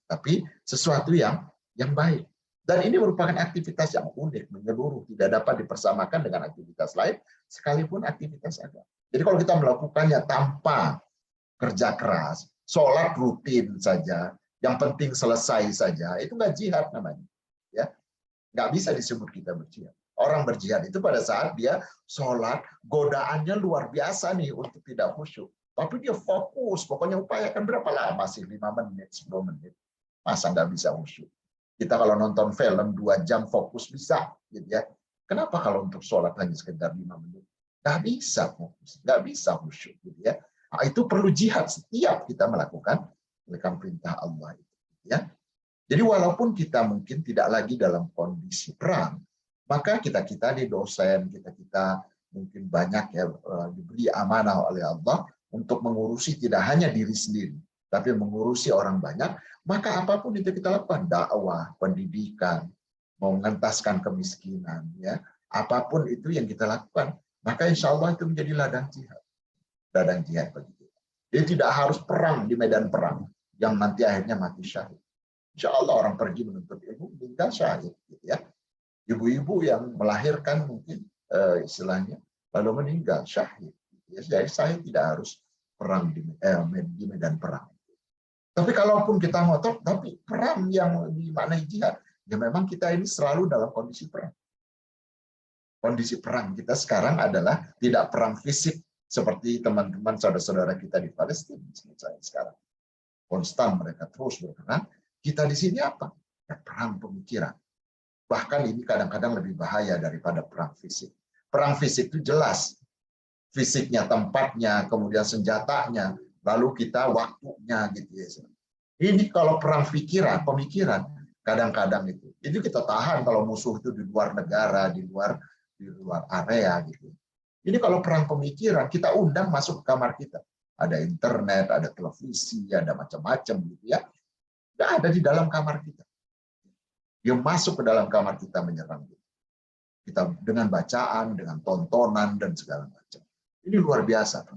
Tapi sesuatu yang baik. Dan ini merupakan aktivitas yang unik, menyeluruh, tidak dapat dipersamakan dengan aktivitas lain, sekalipun aktivitas agama. Jadi kalau kita melakukannya tanpa kerja keras, sholat rutin saja, yang penting selesai saja, itu nggak jihad namanya. Ya, nggak bisa disebut kita berjihad. Orang berjihad itu pada saat dia sholat, godaannya luar biasa nih untuk tidak khusyuk. Tapi dia fokus, pokoknya upayakan berapa lama sih, 5 menit, 10 menit. Masa nggak bisa khusyuk? Kita kalau nonton film 2 jam fokus bisa, gitu ya. Kenapa kalau untuk sholat hanya sekedar 5 menit? Nggak bisa fokus, nggak bisa khusyuk, gitu ya. Nah, itu perlu jihad setiap kita melakukan perintah Allah, gitu ya. Jadi walaupun kita mungkin tidak lagi dalam kondisi perang, maka kita di dosen, kita mungkin banyak ya diberi amanah oleh Allah untuk mengurusi tidak hanya diri sendiri, tapi mengurusi orang banyak. Maka apapun itu kita lakukan, dakwah, pendidikan, mengentaskan kemiskinan, ya, apapun itu yang kita lakukan, maka insya Allah itu menjadi ladang jihad bagi kita. Jadi tidak harus perang di medan perang yang nanti akhirnya mati syahid. Insya Allah orang pergi menuntut ilmu meninggal syahid, gitu ya. Ibu-ibu yang melahirkan mungkin istilahnya lalu meninggal syahid. Ya, jadi syahid tidak harus perang di medan perang. Tapi kalaupun kita ngotot, tapi perang yang dimaknai jihad, ya memang kita ini selalu dalam kondisi perang. Kondisi perang kita sekarang adalah tidak perang fisik seperti teman-teman saudara-saudara kita di Palestina sekarang. Konstan mereka terus berperang. Kita di sini apa? Ya, perang pemikiran. Bahkan ini kadang-kadang lebih bahaya daripada perang fisik. Perang fisik itu jelas. Fisiknya, tempatnya, kemudian senjatanya, lalu kita waktunya, gitu ya. Ini kalau perang pemikiran, kadang-kadang itu kita tahan kalau musuh itu di luar negara, di luar area, gitu. Ini kalau perang pemikiran, kita undang masuk ke kamar kita. Ada internet, ada televisi, ada macam-macam, gitu ya. Nggak ada di dalam kamar kita. Dia masuk ke dalam kamar kita menyerang kita dengan bacaan, dengan tontonan dan segala macam. Ini luar biasa,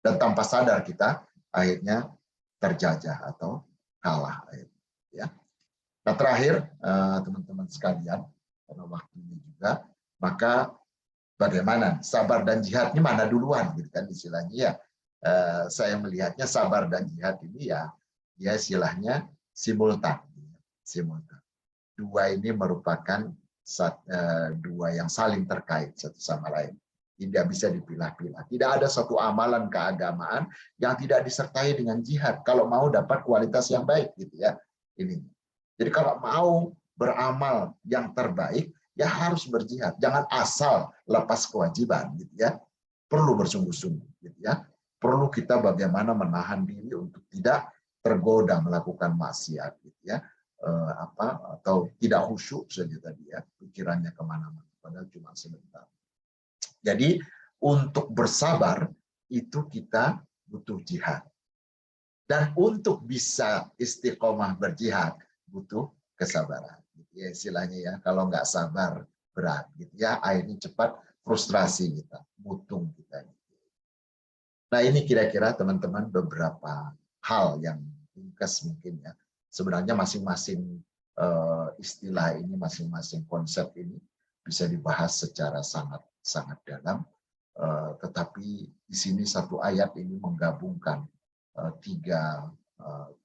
dan tanpa sadar kita akhirnya terjajah atau kalah, ya. Nah terakhir teman-teman sekalian, karena waktunya juga, maka bagaimana sabar dan jihadnya mana duluan, gitu kan istilahnya ya. Saya melihatnya sabar dan jihad ini ya istilahnya simultan. Dua ini merupakan dua yang saling terkait satu sama lain. Tidak bisa dipilah-pilah. Tidak ada satu amalan keagamaan yang tidak disertai dengan jihad kalau mau dapat kualitas yang baik, gitu ya. Ini. Jadi kalau mau beramal yang terbaik, ya harus berjihad. Jangan asal lepas kewajiban, gitu ya. Perlu bersungguh-sungguh, gitu ya. Perlu kita bagaimana menahan diri untuk tidak tergoda melakukan maksiat, gitu ya. Atau tidak khusyuk saja tadi ya, pikirannya kemana-mana, padahal cuma sebentar. Jadi untuk bersabar itu kita butuh jihad. Dan untuk bisa istiqomah berjihad butuh kesabaran. Gitu ya, istilahnya ya, kalau nggak sabar berat, gitu ya, akhirnya cepat frustrasi kita, mutung kita. Nah ini kira-kira teman-teman beberapa hal yang ringkas mungkin ya. Sebenarnya masing-masing istilah ini, masing-masing konsep ini bisa dibahas secara sangat dalam, tetapi di sini satu ayat ini menggabungkan 3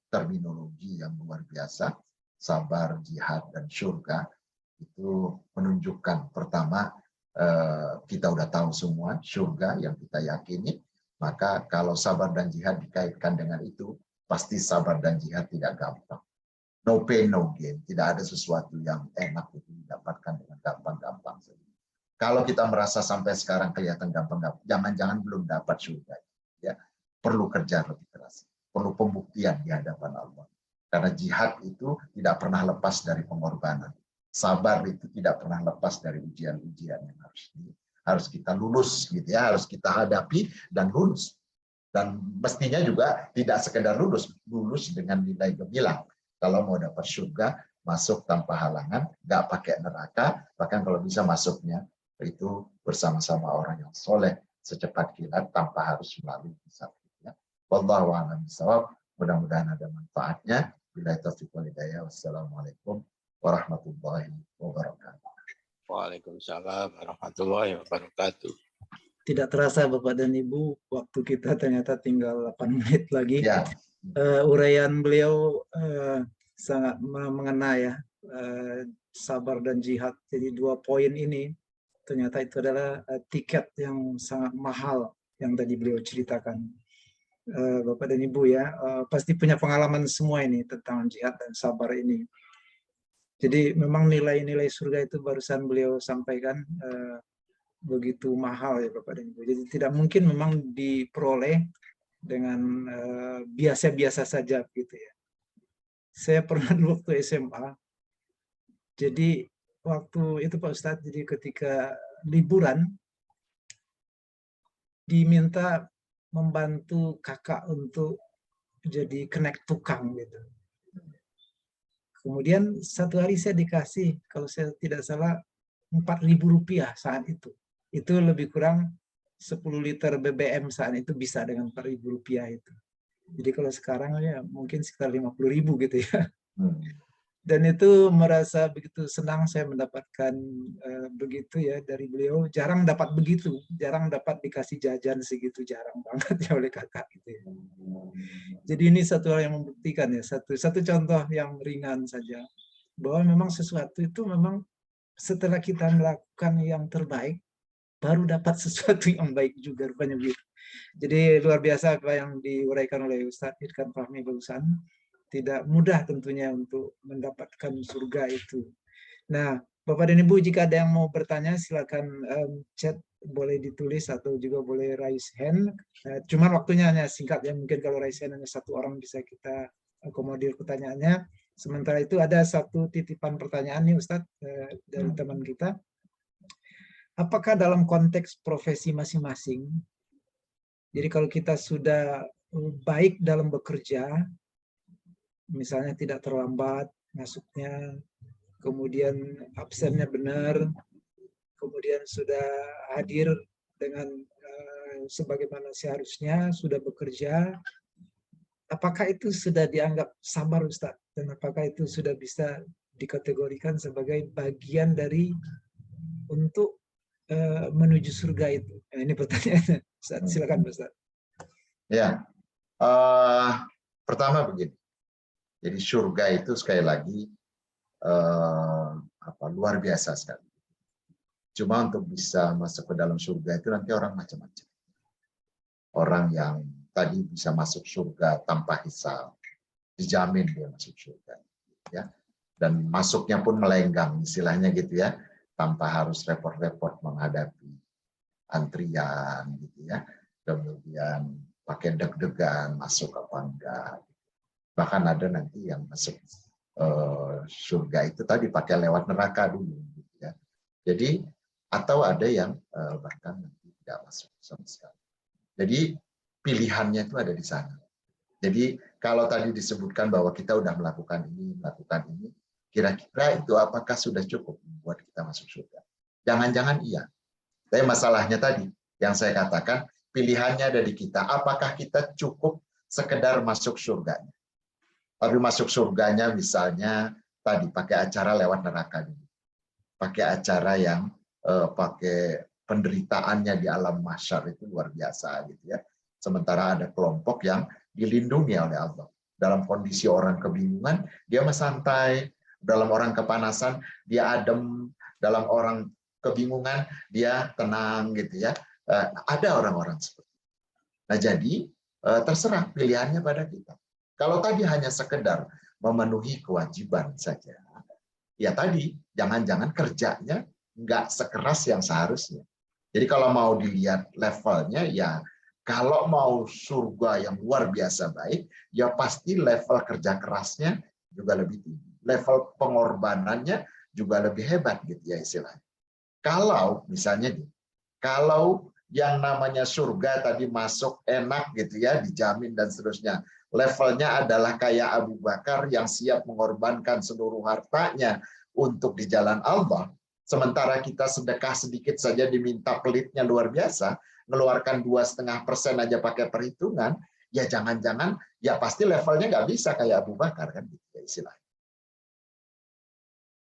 terminologi yang luar biasa, sabar, jihad, dan surga. Itu menunjukkan pertama kita udah tahu semua surga yang kita yakini, maka kalau sabar dan jihad dikaitkan dengan itu, pasti sabar dan jihad tidak gampang. No pain, no gain. Tidak ada sesuatu yang enak itu didapatkan dengan gampang-gampang. Kalau kita merasa sampai sekarang kelihatan gampang-gampang, jangan-jangan belum dapat surga. Ya, perlu kerja lebih keras. Perlu pembuktian di hadapan Allah. Karena jihad itu tidak pernah lepas dari pengorbanan. Sabar itu tidak pernah lepas dari ujian-ujian yang harus kita lulus, gitu ya, harus kita hadapi dan lulus. Dan mestinya juga tidak sekedar lulus dengan nilai gemilang. Kalau mau dapat surga, masuk tanpa halangan, nggak pakai neraka, bahkan kalau bisa masuknya itu bersama-sama orang yang soleh secepat kilat tanpa harus melalui hisab. Wallahu a'lam bishawab. Mudah-mudahan ada manfaatnya. Billahi taufiq wal hidayah. Wassalamualaikum warahmatullahi wabarakatuh. Waalaikumsalam warahmatullahi wabarakatuh. Tidak terasa Bapak dan Ibu, waktu kita ternyata tinggal 8 menit lagi. Ya, Uraian beliau sangat mengena ya, sabar dan jihad. Jadi 2 poin ini ternyata itu adalah tiket yang sangat mahal yang tadi beliau ceritakan. Bapak dan Ibu ya, pasti punya pengalaman semua ini tentang jihad dan sabar ini. Jadi memang nilai-nilai surga itu barusan beliau sampaikan begitu mahal ya Bapak dan Ibu. Jadi tidak mungkin memang diperoleh dengan biasa-biasa saja gitu ya. Saya pernah dulu waktu SMA, jadi waktu itu Pak Ustadz, jadi ketika liburan diminta membantu kakak untuk jadi connect tukang gitu. Kemudian satu hari saya dikasih, kalau saya tidak salah, Rp4.000 saat itu. Itu lebih kurang 10 liter BBM saat itu bisa dengan Rp4.000 itu. Jadi kalau sekarang ya mungkin sekitar 50.000 gitu ya. Dan itu merasa begitu senang saya mendapatkan begitu ya dari beliau. Jarang dapat begitu, jarang dapat dikasih jajan segitu, jarang banget ya oleh kakak gitu ya. Jadi ini satu hal yang membuktikan ya, satu contoh yang ringan saja, bahwa memang sesuatu itu memang setelah kita melakukan yang terbaik, baru dapat sesuatu yang baik juga rupanya begitu. Jadi luar biasa apa yang diuraikan oleh Ustadz Irkan Fahmi barusan. Tidak mudah tentunya untuk mendapatkan surga itu. Nah, Bapak dan Ibu, jika ada yang mau bertanya, silakan chat, boleh ditulis atau juga boleh raise hand. Cuman waktunya hanya singkat ya, mungkin kalau raise hand hanya 1 orang bisa kita akomodir pertanyaannya. Sementara itu ada satu titipan pertanyaan nih Ustadz dari teman kita. Apakah dalam konteks profesi masing-masing, jadi kalau kita sudah baik dalam bekerja, misalnya tidak terlambat masuknya, kemudian absennya benar, kemudian sudah hadir dengan sebagaimana seharusnya, sudah bekerja, apakah itu sudah dianggap sabar Ustaz? Dan apakah itu sudah bisa dikategorikan sebagai bagian dari untuk menuju surga itu? Nah, ini pertanyaannya. Ustaz, silakan Ustaz. ya. Pertama begini. Jadi surga itu sekali lagi luar biasa sekali. Cuma untuk bisa masuk ke dalam surga itu nanti orang macam-macam. Orang yang tadi bisa masuk surga tanpa hisab, dijamin dia masuk surga, ya. Dan masuknya pun melenggang, istilahnya gitu ya, tanpa harus repot-repot menghadapi antrian, gitu ya. Kemudian pakai deg-degan masuk apa enggak. Bahkan ada nanti yang masuk surga itu tadi pakai lewat neraka dulu, gitu ya. Jadi atau ada yang bahkan nanti tidak masuk sama sekali. Jadi pilihannya itu ada di sana. Jadi kalau tadi disebutkan bahwa kita udah melakukan ini, kira-kira itu apakah sudah cukup buat kita masuk surga? Jangan-jangan iya. Tapi masalahnya tadi yang saya katakan, pilihannya ada di kita. Apakah kita cukup sekedar masuk surganya? Tapi masuk surganya misalnya tadi pakai acara lewat neraka dulu. Pakai acara yang pakai penderitaannya di alam mahsyar itu luar biasa gitu ya. Sementara ada kelompok yang dilindungi oleh Allah. Dalam kondisi orang kebingungan, dia santai. Dalam orang kepanasan, dia adem. Dalam orang kebingungan, dia tenang gitu ya. Ada orang-orang seperti itu. Nah jadi terserah pilihannya pada kita. Kalau tadi hanya sekedar memenuhi kewajiban saja, ya tadi jangan-jangan kerjanya nggak sekeras yang seharusnya. Jadi kalau mau dilihat levelnya, ya kalau mau surga yang luar biasa baik, ya pasti level kerja kerasnya juga lebih tinggi. Level pengorbanannya juga lebih hebat gitu ya istilahnya. Kalau misalnya kalau yang namanya surga tadi masuk enak gitu ya, dijamin dan seterusnya, levelnya adalah kayak Abu Bakar yang siap mengorbankan seluruh hartanya untuk di jalan Allah, sementara kita sedekah sedikit saja diminta pelitnya luar biasa, ngeluarkan 2,5% aja pakai perhitungan, ya jangan-jangan ya pasti levelnya nggak bisa kayak Abu Bakar kan gitu ya istilahnya.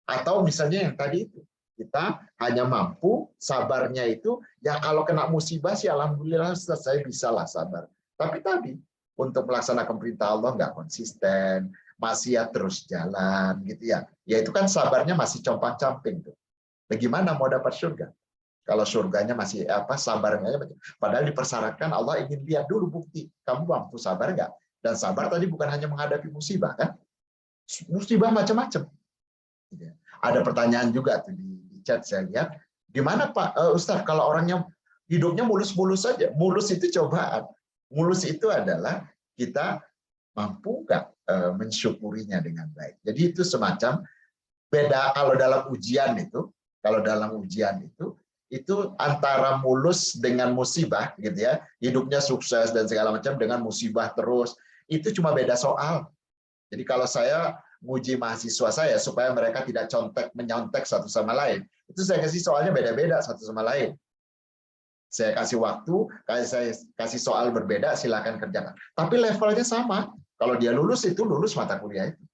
Atau misalnya yang tadi itu, kita hanya mampu sabarnya itu, ya kalau kena musibah sih alhamdulillah Ustaz, saya bisalah sabar. Tapi tadi, untuk melaksanakan perintah Allah nggak konsisten, maksiat terus jalan gitu ya. Ya itu kan sabarnya masih compang-camping tuh. Bagaimana mau dapat surga? Kalau surganya masih sabarnya, padahal dipersyaratkan Allah ingin lihat dulu bukti kamu mampu sabar nggak. Dan sabar tadi bukan hanya menghadapi musibah kan, musibah macam-macam. Ada pertanyaan juga tuh di chat saya lihat, gimana Pak Ustadz kalau orangnya hidupnya mulus-mulus saja, mulus itu cobaan, mulus itu adalah kita mampu nggak mensyukurinya dengan baik. Jadi itu semacam beda kalau dalam ujian itu. Kalau dalam ujian itu antara mulus dengan musibah gitu ya, hidupnya sukses dan segala macam dengan musibah terus, itu cuma beda soal. Jadi kalau saya nguji mahasiswa saya supaya mereka tidak menyontek satu sama lain, itu saya kasih soalnya beda-beda satu sama lain. Saya kasih waktu, saya kasih soal berbeda, silakan kerjakan. Tapi levelnya sama. Kalau dia lulus itu lulus mata kuliah itu.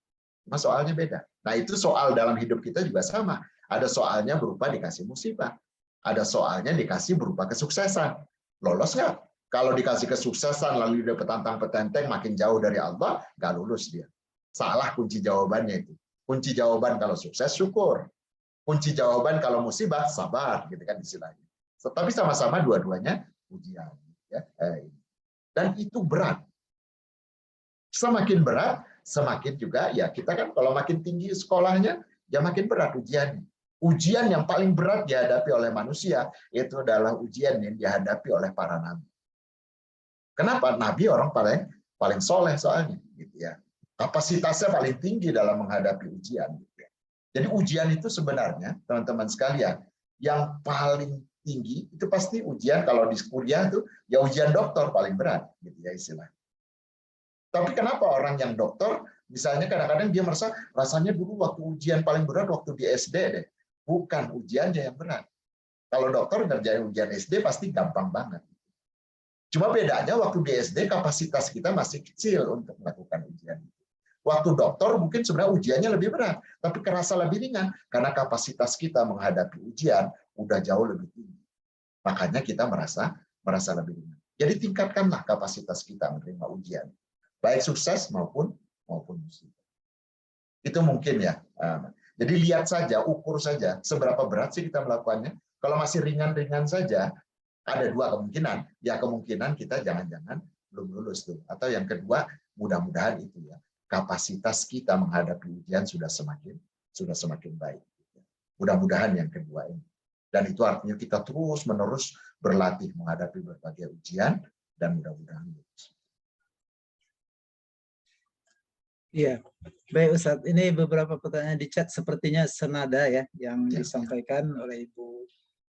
Cuma soalnya beda. Nah itu soal dalam hidup kita juga sama. Ada soalnya berupa dikasih musibah. Ada soalnya dikasih berupa kesuksesan. Lolos nggak? Kalau dikasih kesuksesan lalu dia petantang-petenteng makin jauh dari Allah, nggak lulus dia. Salah kunci jawabannya itu. Kunci jawaban kalau sukses, syukur. Kunci jawaban kalau musibah, sabar. Gitu kan istilahnya. Tapi sama-sama dua-duanya ujian. Ya. Dan itu berat. Semakin berat, semakin juga ya kita kan kalau makin tinggi sekolahnya, ya makin berat ujiannya. Ujian yang paling berat dihadapi oleh manusia itu adalah ujian yang dihadapi oleh para nabi. Kenapa? Nabi orang paling soleh soalnya, gitu ya. Kapasitasnya paling tinggi dalam menghadapi ujian. Gitu ya. Jadi ujian itu sebenarnya teman-teman sekalian yang paling tinggi itu pasti ujian kalau di kuliah itu ya ujian doktor paling berat, gitu ya istilahnya. Tapi kenapa orang yang dokter, misalnya kadang-kadang dia merasa rasanya dulu waktu ujian paling berat waktu di SD deh. Bukan ujiannya yang berat. Kalau dokter ngerjain ujian SD pasti gampang banget. Cuma bedanya waktu di SD kapasitas kita masih kecil untuk melakukan ujian. Waktu dokter mungkin sebenarnya ujiannya lebih berat, tapi kerasa lebih ringan karena kapasitas kita menghadapi ujian udah jauh lebih tinggi. Makanya kita merasa lebih ringan. Jadi tingkatkanlah kapasitas kita menerima ujian. Baik sukses maupun musibah. Itu mungkin ya. Jadi lihat saja, ukur saja seberapa berat sih kita melakukannya. Kalau masih ringan-ringan saja, ada dua kemungkinan. Ya kemungkinan kita jangan-jangan belum lulus tuh. Atau yang kedua, mudah-mudahan itu ya kapasitas kita menghadapi ujian sudah semakin baik. Mudah-mudahan yang kedua ini. Dan itu artinya kita terus-menerus berlatih menghadapi berbagai ujian dan mudah-mudahan lulus. Iya, baik Ustadz. Ini beberapa pertanyaan di chat sepertinya senada ya yang disampaikan oleh Ibu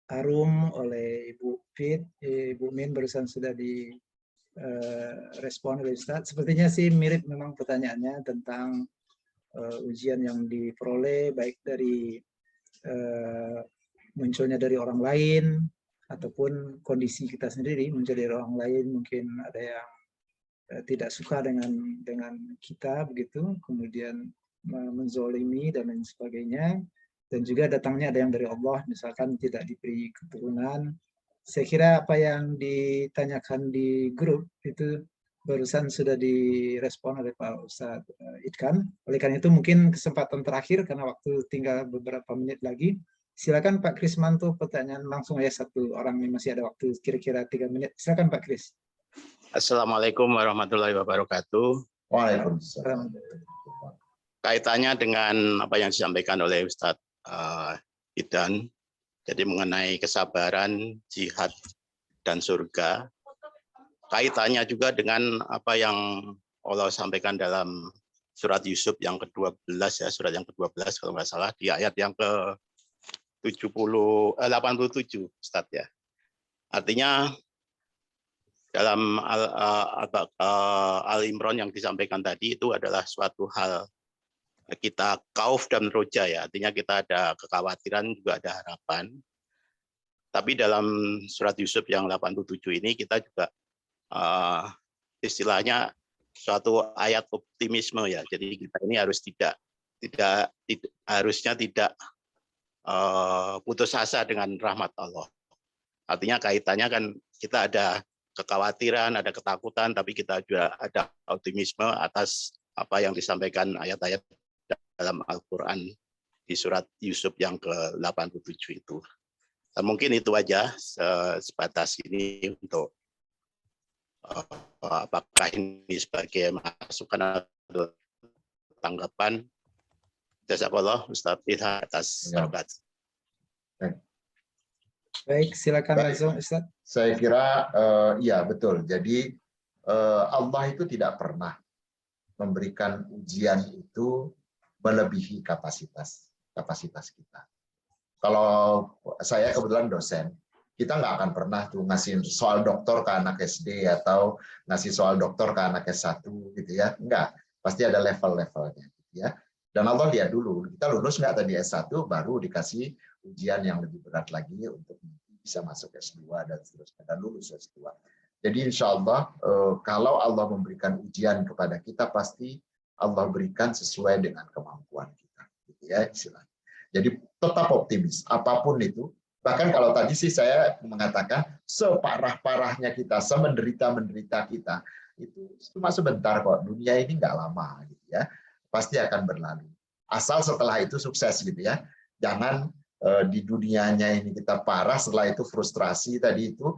Arum, oleh Ibu Fit, Ibu Min barusan sudah direspon oleh Ustadz. Sepertinya sih mirip memang pertanyaannya tentang ujian yang diperoleh baik dari munculnya dari orang lain ataupun kondisi kita sendiri muncul dari orang lain, mungkin ada yang tidak suka dengan kita begitu, kemudian menzolimi dan lain sebagainya, dan juga datangnya ada yang dari Allah, misalkan tidak diberi keturunan. Saya kira apa yang ditanyakan di grup itu barusan sudah direspon oleh Pak Ustadz Idkan. Oleh karena itu mungkin kesempatan terakhir karena waktu tinggal beberapa menit lagi. Silakan Pak Krismanto, pertanyaan langsung ya, satu orang ini masih ada waktu kira-kira 3 menit. Silakan Pak Kris. Assalamualaikum warahmatullahi wabarakatuh. Waalaikumsalam. Kaitannya dengan apa yang disampaikan oleh Ustadz Idan, jadi mengenai kesabaran, jihad, dan surga. Kaitannya juga dengan apa yang Allah sampaikan dalam surat Yusuf yang ke-12 ya, surat yang ke-12 kalau nggak salah, di ayat yang ke-87 Ustadz ya. Artinya dalam Al-Imran yang disampaikan tadi itu adalah suatu hal kita khauf dan roja ya, artinya kita ada kekhawatiran juga ada harapan. Tapi dalam surat Yusuf yang 87 ini kita juga istilahnya suatu ayat optimisme ya, jadi kita ini harus tidak harusnya tidak putus asa dengan rahmat Allah. Artinya kaitannya kan kita ada kekhawatiran, ada ketakutan, tapi kita juga ada optimisme atas apa yang disampaikan ayat-ayat dalam Al-Quran di surat Yusuf yang ke-87 itu. Mungkin itu aja sebatas ini untuk apakah ini sebagai masukan atau tanggapan. Jazakallah Ustaz Ilham atas jawaban. Baik, silakan langsung Ustaz. Saya kira ya betul. Jadi Allah itu tidak pernah memberikan ujian itu melebihi kapasitas kita. Kalau saya kebetulan dosen, kita nggak akan pernah tuh ngasih soal dokter ke anak SD atau ngasih soal dokter ke anak S1 gitu ya. Enggak, pasti ada level-levelnya gitu ya. Dan Allah lihat dulu, kita lulus nggak tadi S1, baru dikasih ujian yang lebih berat lagi untuk bisa masuk S2 dan seterusnya, dan lulus S2. Jadi insya Allah, kalau Allah memberikan ujian kepada kita, pasti Allah berikan sesuai dengan kemampuan kita. Gitu ya, istilahnya. Jadi tetap optimis, apapun itu. Bahkan kalau tadi sih saya mengatakan, separah-parahnya kita, semenderita-menderita kita, itu cuma sebentar kok, dunia ini nggak lama. Gitu ya. Pasti akan berlalu. Asal setelah itu sukses gitu ya. Jangan di dunianya ini kita parah, setelah itu frustrasi tadi itu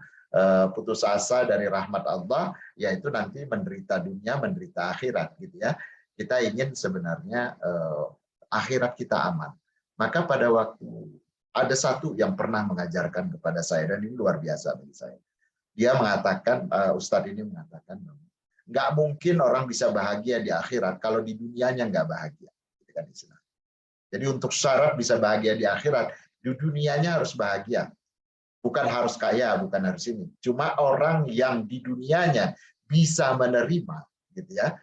putus asa dari rahmat Allah, yaitu nanti menderita dunia, menderita akhirat gitu ya. Kita ingin sebenarnya akhirat kita aman. Maka pada waktu ada satu yang pernah mengajarkan kepada saya, dan ini luar biasa bagi saya. Dia mengatakan, Ustadz ini mengatakan, nggak mungkin orang bisa bahagia di akhirat kalau di dunianya nggak bahagia. Jadi untuk syarat bisa bahagia di akhirat, di dunianya harus bahagia. Bukan harus kaya, bukan harus ini. Cuma orang yang di dunianya bisa menerima, gitu ya,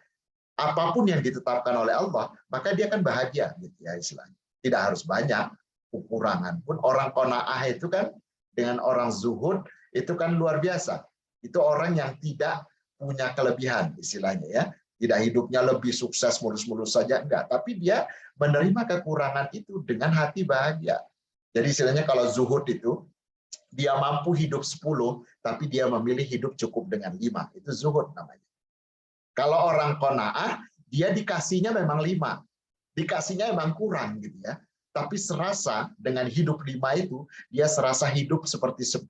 apapun yang ditetapkan oleh Allah, maka dia akan bahagia, gitu ya istilahnya. Tidak harus banyak, kekurangan pun. Orang qanaah itu kan dengan orang zuhud itu kan luar biasa. Itu orang yang tidak punya kelebihan istilahnya ya, tidak hidupnya lebih sukses mulus-mulus saja enggak, tapi dia menerima kekurangan itu dengan hati bahagia. Jadi istilahnya kalau zuhud itu dia mampu hidup 10 tapi dia memilih hidup cukup dengan 5, itu zuhud namanya. Kalau orang qanaah dia dikasihnya memang 5, dikasihnya memang kurang gitu ya, tapi serasa dengan hidup 5 itu dia serasa hidup seperti 10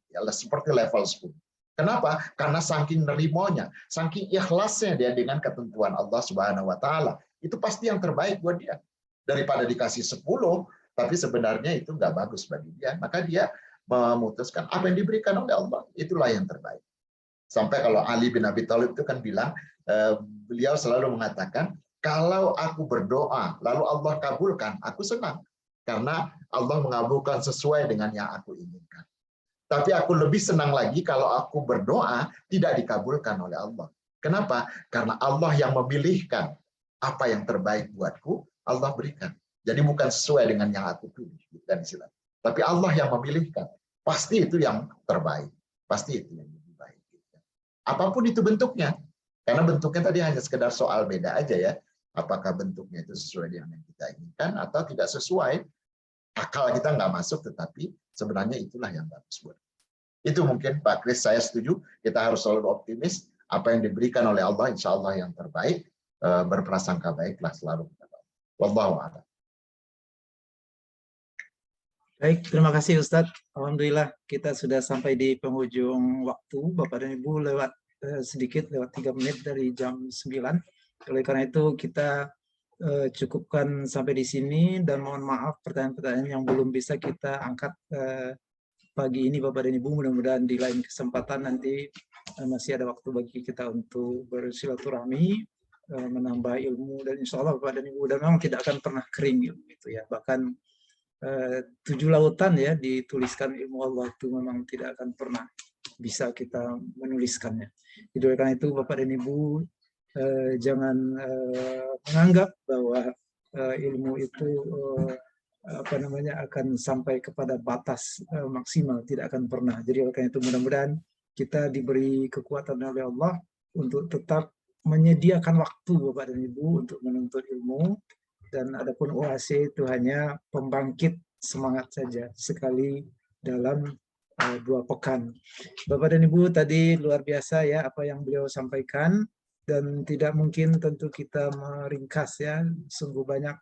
ya, seperti level 10. Kenapa? Karena saking nerimonya, saking ikhlasnya dia dengan ketentuan Allah Subhanahu wa taala. Itu pasti yang terbaik buat dia. Daripada dikasih 10, tapi sebenarnya itu nggak bagus bagi dia. Maka dia memutuskan apa yang diberikan oleh Allah, itulah yang terbaik. Sampai kalau Ali bin Abi Thalib itu kan bilang, beliau selalu mengatakan, kalau aku berdoa, lalu Allah kabulkan, aku senang. Karena Allah mengabulkan sesuai dengan yang aku inginkan. Tapi aku lebih senang lagi kalau aku berdoa tidak dikabulkan oleh Allah. Kenapa? Karena Allah yang memilihkan apa yang terbaik buatku, Allah berikan. Jadi bukan sesuai dengan yang aku pilih. Dan istilah. Tapi Allah yang memilihkan. Pasti itu yang terbaik. Pasti itu yang lebih baik. Apapun itu bentuknya. Karena bentuknya tadi hanya sekedar soal beda aja ya. Apakah bentuknya itu sesuai dengan yang kita inginkan atau tidak sesuai. Akal kita nggak masuk, tetapi sebenarnya itulah yang bagus buat. Itu mungkin Pak Kris, saya setuju. Kita harus selalu optimis. Apa yang diberikan oleh Allah, insya Allah yang terbaik. Berprasangka baiklah selalu. Wallahu a'lam. Baik, terima kasih Ustadz. Alhamdulillah kita sudah sampai di penghujung waktu. Bapak dan Ibu lewat sedikit, lewat 3 menit dari jam 9. Oleh karena itu kita cukupkan sampai di sini, dan mohon maaf pertanyaan-pertanyaan yang belum bisa kita angkat pagi ini Bapak dan Ibu. Mudah-mudahan di lain kesempatan nanti masih ada waktu bagi kita untuk bersilaturahmi, menambah ilmu, dan insya Allah Bapak dan Ibu, dan memang tidak akan pernah kering ilmu itu ya. Bahkan 7 lautan ya dituliskan ilmu Allah itu memang tidak akan pernah bisa kita menuliskannya. Jadi oleh karena itu Bapak dan Ibu jangan menganggap bahwa ilmu itu akan sampai kepada batas maksimal, tidak akan pernah. Jadi oleh karena itu mudah-mudahan kita diberi kekuatan oleh Allah untuk tetap menyediakan waktu Bapak dan Ibu untuk menuntut ilmu, Dan adapun OAC itu hanya pembangkit semangat saja sekali dalam 2 pekan. Bapak dan Ibu, tadi luar biasa ya apa yang beliau sampaikan, dan tidak mungkin tentu kita meringkas ya, sungguh banyak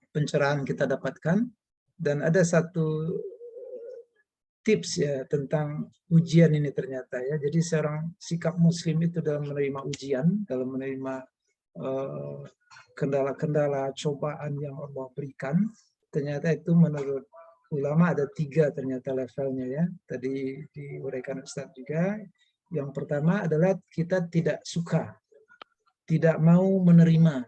pencerahan kita dapatkan. Dan ada satu tips ya tentang ujian ini ternyata ya. Jadi seorang sikap muslim itu dalam menerima ujian, dalam menerima kendala-kendala cobaan yang Allah berikan, ternyata itu menurut ulama ada 3 ternyata levelnya ya. Tadi diuraikan Ustadz juga. Yang pertama adalah kita tidak suka, tidak mau menerima,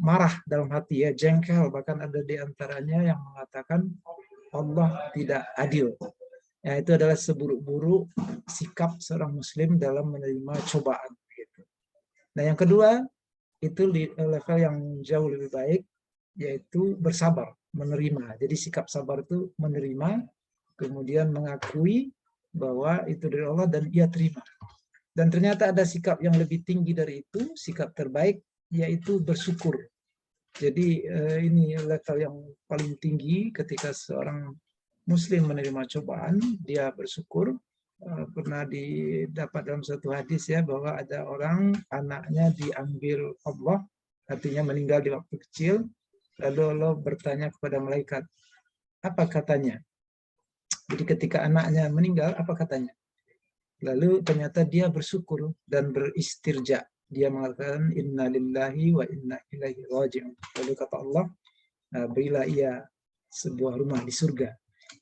marah dalam hati ya, jengkel, bahkan ada di antaranya yang mengatakan Allah tidak adil. Ya, itu adalah seburuk-buruk sikap seorang muslim dalam menerima cobaan. Nah, yang kedua itu level yang jauh lebih baik, yaitu bersabar, menerima. Jadi sikap sabar itu menerima, kemudian mengakui bahwa itu dari Allah dan ia terima. Dan ternyata ada sikap yang lebih tinggi dari itu, sikap terbaik, yaitu bersyukur. Jadi ini level yang paling tinggi ketika seorang muslim menerima cobaan, dia bersyukur. Pernah didapat dalam satu hadis ya, bahwa ada orang anaknya diambil Allah, artinya meninggal di waktu kecil, lalu Allah bertanya kepada malaikat, apa katanya? Jadi ketika anaknya meninggal, apa katanya? Lalu ternyata dia bersyukur dan beristirja. Dia mengatakan inna lillahi wa inna ilaihi raji'un. Lalu kata Allah, berilah ia sebuah rumah di surga.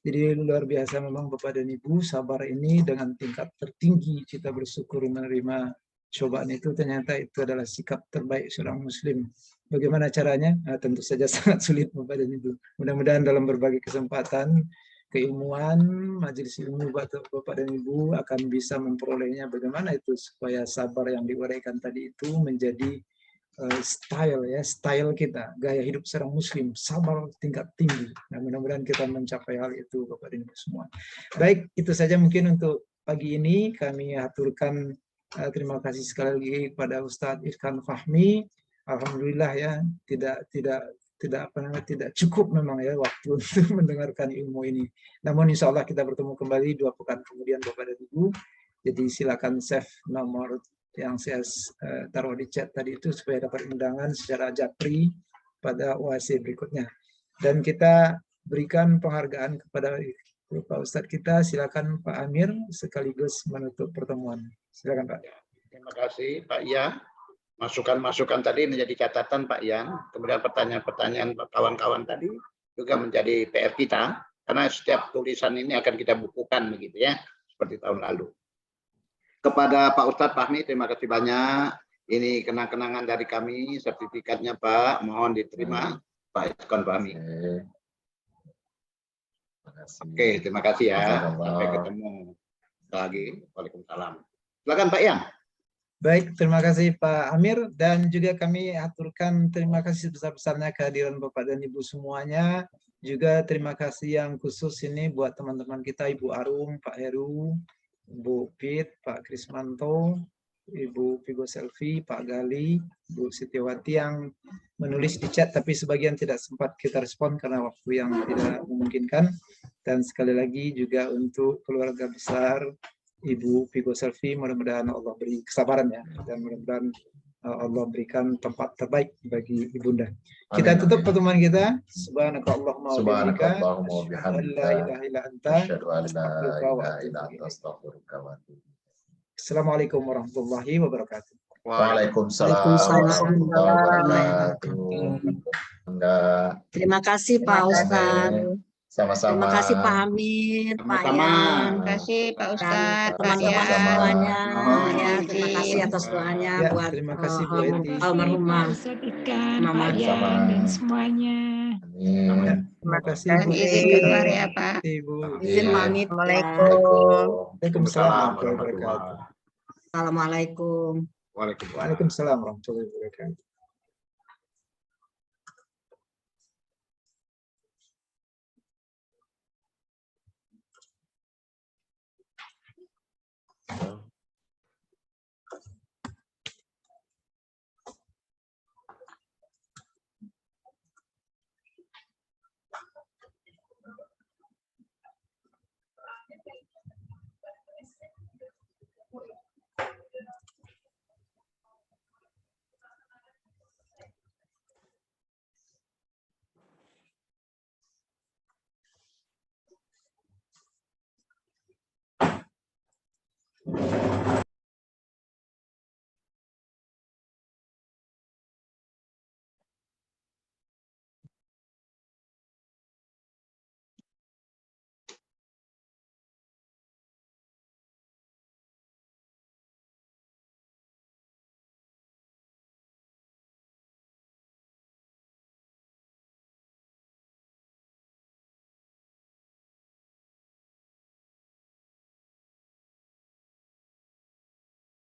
Jadi luar biasa memang Bapak dan Ibu, sabar ini dengan tingkat tertinggi kita bersyukur menerima cobaan itu, ternyata itu adalah sikap terbaik seorang muslim. Bagaimana caranya? Nah, tentu saja sangat sulit Bapak dan Ibu. Mudah-mudahan dalam berbagai kesempatan keilmuan majelis ilmu Bapak dan Ibu akan bisa memperolehnya, bagaimana itu supaya sabar yang diuraikan tadi itu menjadi style kita, gaya hidup seorang muslim, sabar tingkat tinggi. Nah, mudah-mudahan kita mencapai hal itu Bapak dan Ibu semua. Baik, itu saja mungkin untuk pagi ini. Kami aturkan terima kasih sekali lagi kepada Ustadz Irfan Fahmi. Alhamdulillah ya, tidak cukup memang ya waktu untuk mendengarkan ilmu ini. Namun insya Allah kita bertemu kembali 2 pekan kemudian Bapak dan Ibu. Jadi silakan save nomor yang saya taruh di chat tadi itu supaya dapat undangan secara japri pada OAC berikutnya. Dan kita berikan penghargaan kepada Pak Ustadz kita. Silakan Pak Amir sekaligus menutup pertemuan. Silakan Pak. Terima kasih Pak Ian. Masukan-masukan tadi menjadi catatan Pak Ian. Kemudian pertanyaan-pertanyaan kawan-kawan tadi juga menjadi PR kita. Karena setiap tulisan ini akan kita bukukan begitu ya, seperti tahun lalu. Kepada Pak Ustadz Fahmi, terima kasih banyak. Ini kenang-kenangan dari kami, sertifikatnya Pak, mohon diterima Pak Irfan Fahmi. Oke, terima kasih ya. Sampai ketemu lagi. Waalaikumsalam. Silakan Pak Ian. Baik, terima kasih Pak Amir, dan juga kami aturkan terima kasih sebesar-besarnya kehadiran Bapak dan Ibu semuanya. Juga terima kasih yang khusus ini buat teman-teman kita, Ibu Arum, Pak Heru, Bu Pit, Pak Krismanto, Ibu Vigo Selvi, Pak Gali, Bu Sitiawati yang menulis di chat, tapi sebagian tidak sempat kita respon karena waktu yang tidak memungkinkan. Dan sekali lagi juga untuk keluarga besar Ibu Vigo Selvi, mudah-mudahan Allah beri kesabaran ya, dan mudah-mudahan Allah berikan tempat terbaik bagi ibunda. Kita tutup pertemuan kita. Subhanakallahumma wa bihamdika, la ilaha illa anta, Assalamualaikum warahmatullahi wabarakatuh. Waalaikumsalam warahmatullahi wabarakatuh. Terima kasih Pak Ustadz. Sama-sama. Terima kasih Pak Hamid, Pak Yan. Terima kasih Pak Ustadz, teman-teman semuanya. Ya, terima kasih atas doanya Ya, buat terima kasih Bu Eti. almarhumah Mama dan semuanya. Amin. Terima kasih Bu Izin Eti. keluar ya Pak. Ibu. izin pamit. Waalaikumsalam warahmatullahi wabarakatuh. Assalamualaikum. Waalaikumsalam. Waalaikumsalam warahmatullahi wabarakatuh.